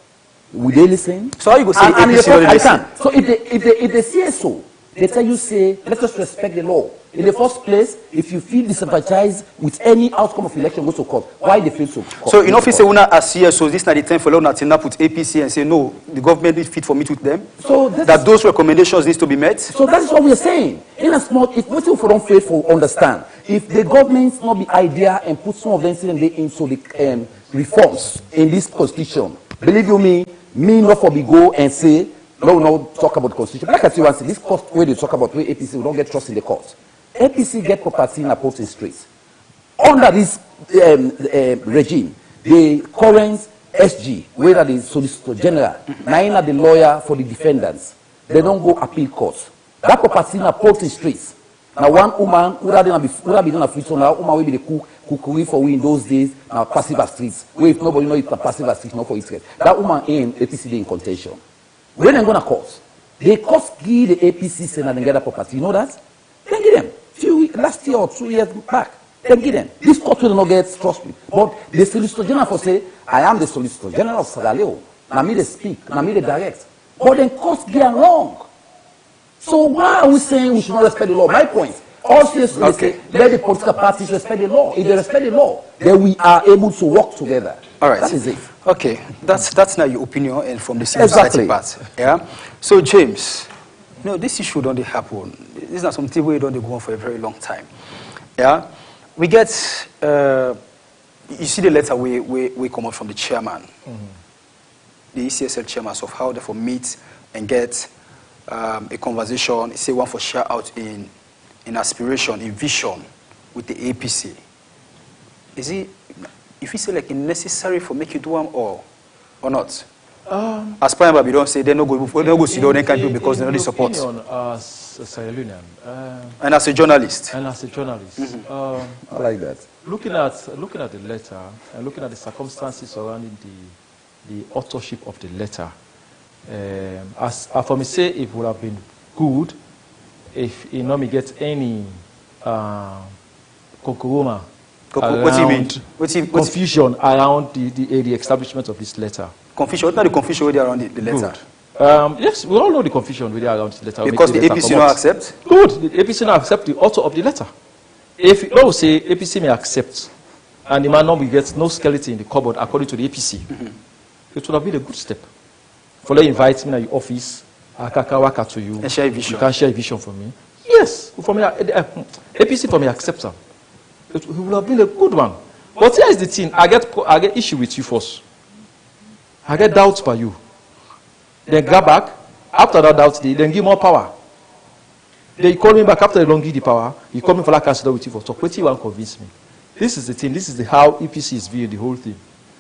Will they listen? So how you go say APC not listen? So if the CSO, they tell you say, let us respect the law. In the first place, if you feel disenfranchised with any outcome of election, go to court. Why they feel so? So in office, una as CSO, this is not the time for Lona to put APC and say no, the government is fit for meet with them. So that those recommendations need to be met. So that is what we are saying. In a small, if what you don't faithful understand, if the government not be idea and put some of them into the reforms in this constitution, believe you me not for be go and say. No, no, talk about the constitution. Like I say, once this court where they talk about where APC, we don't get trust in the court. APC get property in a posting streets. Under this regime, the current SG, whether the Solicitor General, now the lawyer for the defendants, they don't go appeal courts. That property na poultry streets. Now one woman who had been a free so now woman will be the cookery for we in those days now passive as streets. Where if nobody know it's a passive as streets, not for Israel. That woman in APC in contention. When they go to court, they cost give the APC Senate and get a property. You know that? Then give them. Last year or 2 years back. Then give them. This court will not get trust me. But the Solicitor General for say, I am the Solicitor General of Sierra Leone. Now me they speak, now me they direct. But then court get wrong. So why are we saying we should not respect the law? My point. Also, say, let the political parties respect the law. If they respect the law, then we are able to work together. All right. That is it. Okay. That's now your opinion and from the civil society part. Yeah. So James, this issue don't happen. This is not something we don't go on for a very long time. Yeah. We get you see the letter we come out from the chairman, the ECSL chairman of how they for meet and get a conversation, say one for share out in aspiration, in vision with the APC. Is it, if you say like necessary for make you do one or not? As per we don't say they no go sit down, they can't do because they don't support. As a Sierra Leonean, and as a journalist. I like that. Looking at the letter and looking at the circumstances surrounding the authorship of the letter, as for me say, it would have been good if you know me get any kokoroma confusion around the establishment of this letter. Confusion? What not the confusion already around the letter? Yes, we all know the confusion already around the letter. Because the APC not accept? Good, the APC not accept the author of the letter. If you know, say APC may accept, and the man now will get no skeleton in the cupboard according to the APC, it would have been a good step. For they invite me to your office, I can work to you. And share a vision. You can share a vision for me. Yes, for me, APC for me accept them. It would have been a good one. But here is the thing: I get issue with you first. I get doubts by you. Then grab back. After that doubt, then give more power. Then you call me back after they don't give the power. You call me for like I said with you for talk. What you want to convince me? This is the thing. This is how EPC is viewing the whole thing.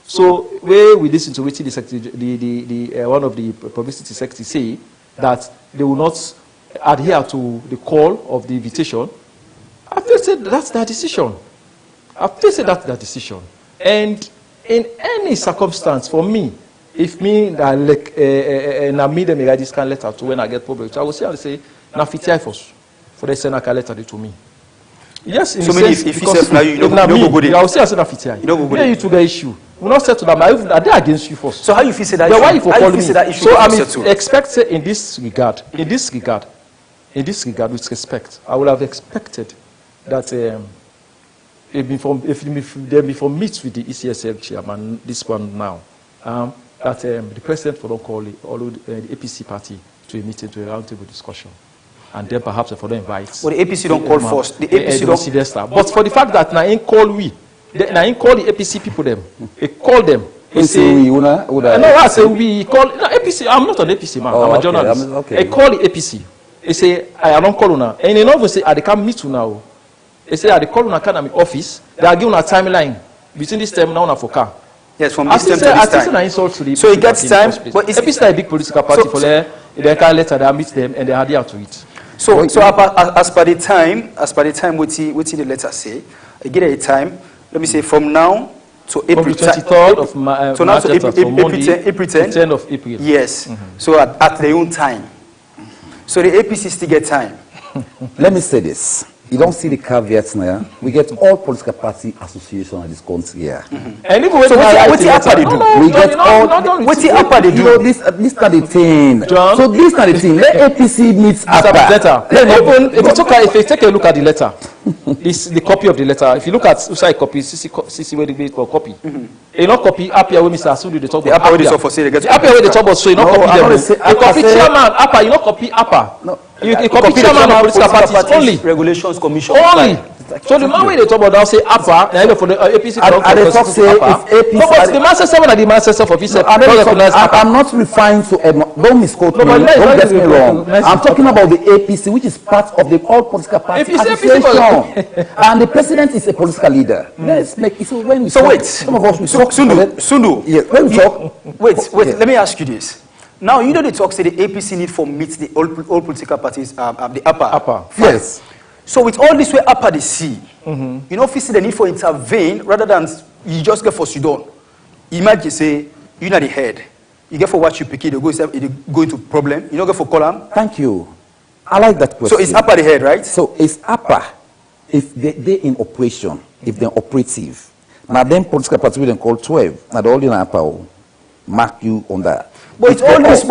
So where we listen to which the one of the publicity secretary say that they will not adhere to the call of the invitation, I feel said that's their decision. I feel said that's their decision. And in any circumstance, for me, if me that like na me them write this kind of letter to when I get public, I will say na fiti first for they send a letter to me. Yes, in so the sense, if you say now you don't go there, I will say I said na fiti. You don't go there. You to the issue. We not settle that. Are they against you first? So how you feel say that? Then why you for calling me? So I expect in this regard, with respect, I would have expected that if they before meet with the ECSL chairman, this one now, that the president will call the APC party to a meeting, to a roundtable discussion, and then perhaps for them invite. Well, the APC don't call first. The APC don't see their star. But for the fact that now in call call the APC people them, they call them. He say we, no, I say we call no, APC. I'm not an APC man. I'm a journalist. Okay. I call the APC. They say I don't call una, and they never say they can't meet you now. They say they call una academy office. They are giving a timeline between this time now and for car. Yes, from this time to this time. Insult to the so it gets time, but it's APC is a big political party for there. They can letter they meet them and they adhere to it. So as per the time, what the letter say, I get a time. Let me say from now to April 23rd of March. So now to April 10 of April. Yes. So at their own time. So the APC still get time. Let me say this. You don't see the caveats now. We get all political party associations in this country here. And if so what the APA they do? We get all. What the APA they do? You know, this is the thing. John, so this is the thing. Let APC meet APA. If you take a look at the letter, this the copy of the letter. If you look at inside copy, CC where they for copy. You know copy APA when Mr. Asudu they talk about. APA where they talk for say they get. APA where they talk about so you know copy them. You copy chairman APA. You know copy APA. You copy chairman of political parties only. Regulations Commission. Only. So the man when they talk about now say APA, and for the APC, they talk say if APC. No, but the Master 7 and the Master 7 of himself don't recognize APA. I'm not referring to don't misquote me. Don't get me wrong. I'm talking about the APC, which is part of the all political party association, and the president is a political leader. Let's make it so when we talk, wait. Some of us we talk. Sundu. Yes. When we talk. Wait. Let me ask you this. Now you know the talk say the APC need for meet the all political parties the APA. Yes. So with all this way APA they see, you know, if you see the need for intervene rather than you just get for Sudan. Imagine say you know the head, you get for what you pick it, you go into problem. You don't get for column. Thank you. I like that question. So it's APA the head, right? So it's APA if they in operation, if they're operative. Now then political party we then call 12. Now the all in APA mark you on that. But it's all this.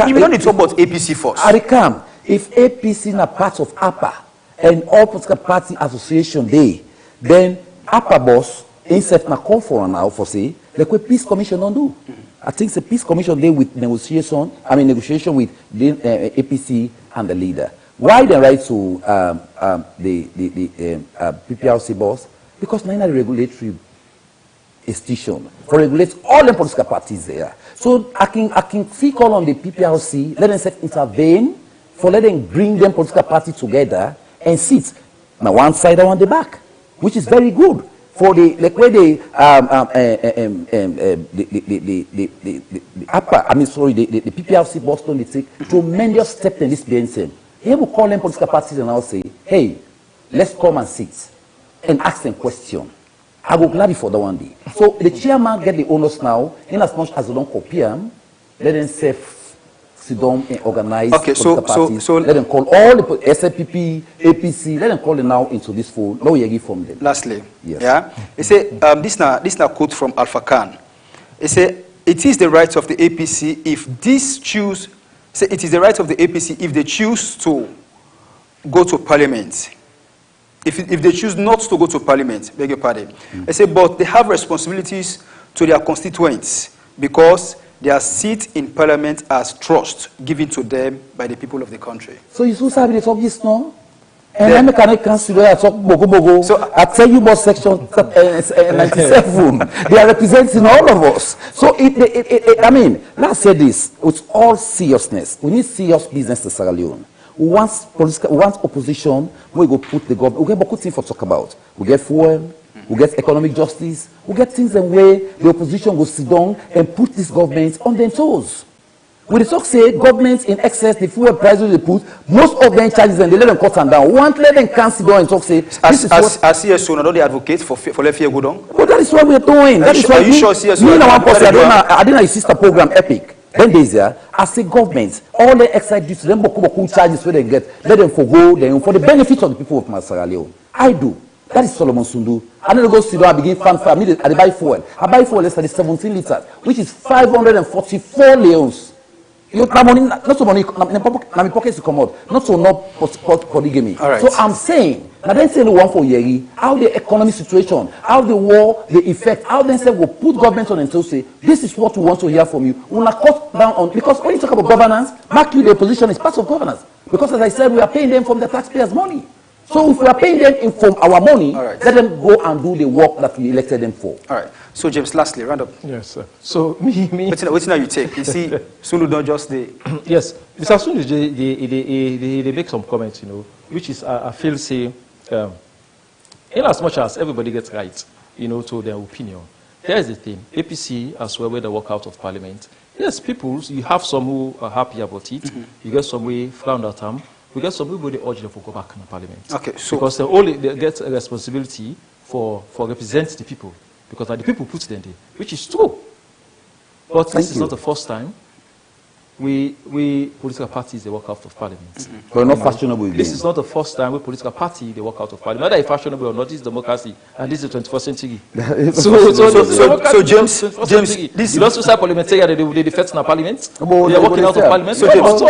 You don't need to talk about APC first. Arikam, if APC is a part of APA and all political party association day, then APA boss insert na call for now for say like what peace commission don't do. I think the peace commission day with negotiation with the APC and the leader. Why they write to the PPRC boss? Because nine are regulatory institution for regulate all the political parties there. So I can see call on the PPRC, let them set intervene for let them bring them political party together and sit now one side and on the back, which is very good for the like where the PPRC Boston they take tremendous step in this BNC. Here we call them political parties and I'll say, hey, let's come and sit and ask them question. I will gladly for that one day. So the chairman get the onus now, in as much as they don't copy them, let them sit down and organize political parties. So let them call all the SLPP, APC, let them call them now into this fold. Now you give from them. Lastly, yes. Yeah, they say this now quote from Alpha Khan. They say it is the right of the APC if this choose. Say it is the right of the APC if they choose to go to parliament. If they choose not to go to parliament, beg your pardon. I say, but they have responsibilities to their constituents because their seat in parliament as trust given to them by the people of the country. So you still have the talk this now? And I can't consider I talk bogo. So I tell you about section 97. They are representing all of us. So I mean, let's say this with all seriousness. We need serious business to Sierra Leone. We want opposition, we go put the government, we get good things for talk about. We get fuel, we get economic justice, we get things in way the opposition will sit down and put this government on their toes. When the talk say government in excess, the fuel prices they put, most of them charges and they let them cut them down. One let them cancel down and talk say as CSO, don't they advocate for let fear go down? But that is what we're doing. That is why you sure CSO? Me and one person, I didn't know sister program Epic. Then there's there, as a government, all the excise duties, them boku charges where they get, let them forgo them for the benefit of the people of Sierra Leone. I do. That is Solomon Sundu. I don't go sit down, I begin fanfare. I buy fuel. I buy fuel less than 17 liters, which is 544 leons. You have money, not so money, in my pockets to come out, not so not polygamy. Right. So I'm saying, now then say the one for Yeri, how the economic situation, how the war, the effect, how then say we'll put government on and so say, this is what we want to hear from you. We'll not cut down on, because when you talk about governance, mark you the opposition is part of governance. Because as I said, we are paying them from the taxpayers' money. So if we are paying them from our money, let them go and do the work that we elected them for. All right. So James, lastly, round up. Yes, sir. So me. What's now you take? You see, Sundu don't just the. Yes, Mr. Sundu, they make some comments, you know, which is I feel say, in as much as everybody gets right, you know, to their opinion. Here's the thing: APC as well, where they walk out of parliament. Yes, people, you have some who are happy about it. You get some who frown at them. We get some people they urge them to go back in the parliament. Okay, so because they get a responsibility for representing the people. Because the people put them there, which is true. But this is not the first time we political parties they walk out of parliament. We're not fashionable. This is not the first time we political party they walk out of parliament. Whether it's fashionable or not, this is democracy, and this is the 21st century. So James, this you don't say parliamentarian they defect in the parliament. They are walking out of parliament. So James,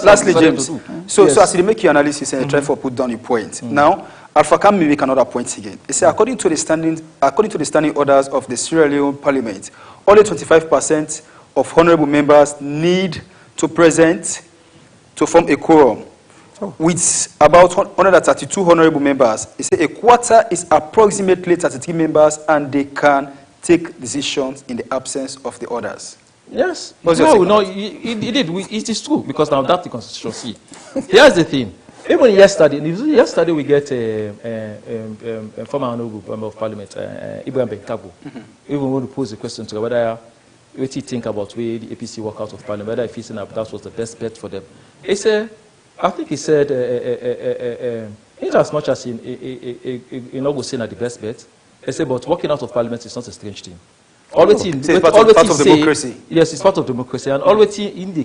lastly, James. So as you make your analysis and try to put down your point now. Alpha Khan may make another point again. He said, according to the standing orders of the Sierra Leone Parliament, only 25% of honorable members need to present to form a quorum. with about 132 honorable members, he said a quarter is approximately 33 members, and they can take decisions in the absence of the others. Yes. No, it is true, because now that's the constitution. See, here's the thing. Even yesterday we get a former honorable member of parliament, Ibrahim Benkabo, even when we pose the question to whether what he think about where the APC walk out of parliament, whether if he said that was the best bet for them. He said, I think he said, in as much as he not go say that the best bet, he said, but walking out of parliament is not a strange thing. Always it's part of democracy. Yes, it's part of democracy, and always in the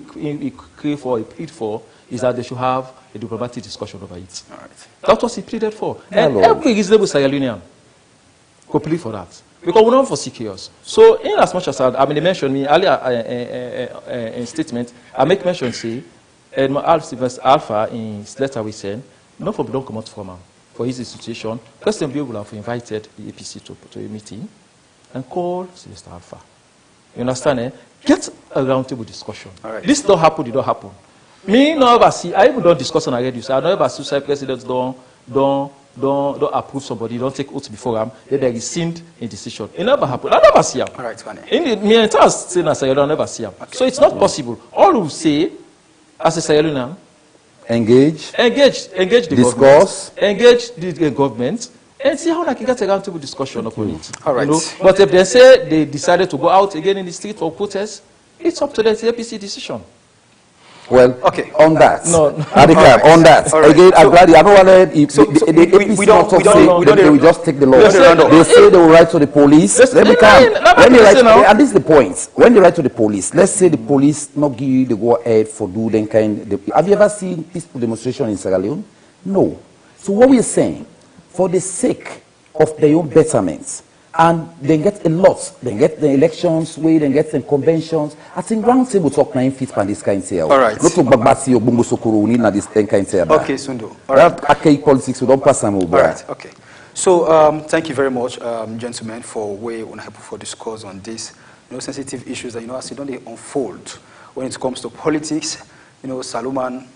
crave for, plead for, is that they should have a diplomatic discussion over it. All right. That's what he pleaded for. And every reasonable Sierra Leonean could plead for that. Because we're not for chaos. So, in as much as I mean, they mentioned me earlier in statement, I make mention, say, and Alpha in his letter we sent, no problem don't come out from him for his institution. President Bill will have invited the APC to a meeting and call Sylvester Alpha. You understand? Eh? Get a roundtable discussion. Right. This don't happen, it don't happen. Me, no ever see, I even don't discuss on a radio, so I don't ever see presidents don't approve somebody, don't take oath before them, then they rescind a decision. It never happen. I never see them. All right, funny. In the me entire saying as I don't never see them. Okay. So it's not possible. All we say, as a Sierra Leonean, engage the discourse, government, engage the government, and see how I can get a roundtable discussion upon it. All right. You know? But if they say they decided to go out again in the street for protest, it's up to the APC decision. Well, okay. On that, right. On that, right. Again, I'm glad you haven't we don't just take the law. They say they will write to the police. Let me come. And this is the point. When they write to the police, let's say the police not give you the go ahead for do them kind. Have you ever seen peaceful demonstration in Sierra Leone? No. So what we are saying, for the sake of their own betterment, and they get a lot. They get the elections, they get the conventions. I think round table talk 9 feet on this kind of thing. All right. Not to Babasi or Bungo Sokoro, we need this kind of thing. Okay, Sundo. All right. That politics, we don't pass them over. All right, okay. So, thank you very much, gentlemen, for way for discourse on this, sensitive issues that, as they don't unfold when it comes to politics, Salomon,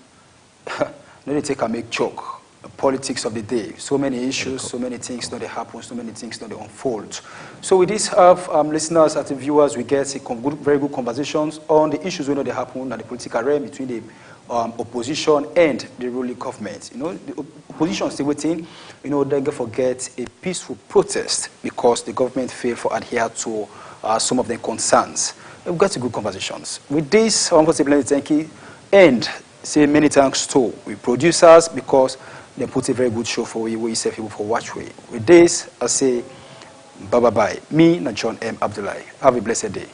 they take and make joke. Politics of the day. So many issues, so many things that they happen, so many things that they unfold. So with this, listeners and viewers, we get very good conversations on the issues when they happen at the political realm between the opposition and the ruling government. The opposition is still waiting. They don't forget a peaceful protest because the government failed to adhere to some of their concerns. We've got good conversations. With this, I want to say thank you and say many thanks to the producers because they put a very good show for you, we say people for watch way. With this, I say bye-bye. Me, John M. Abdullahi. Have a blessed day.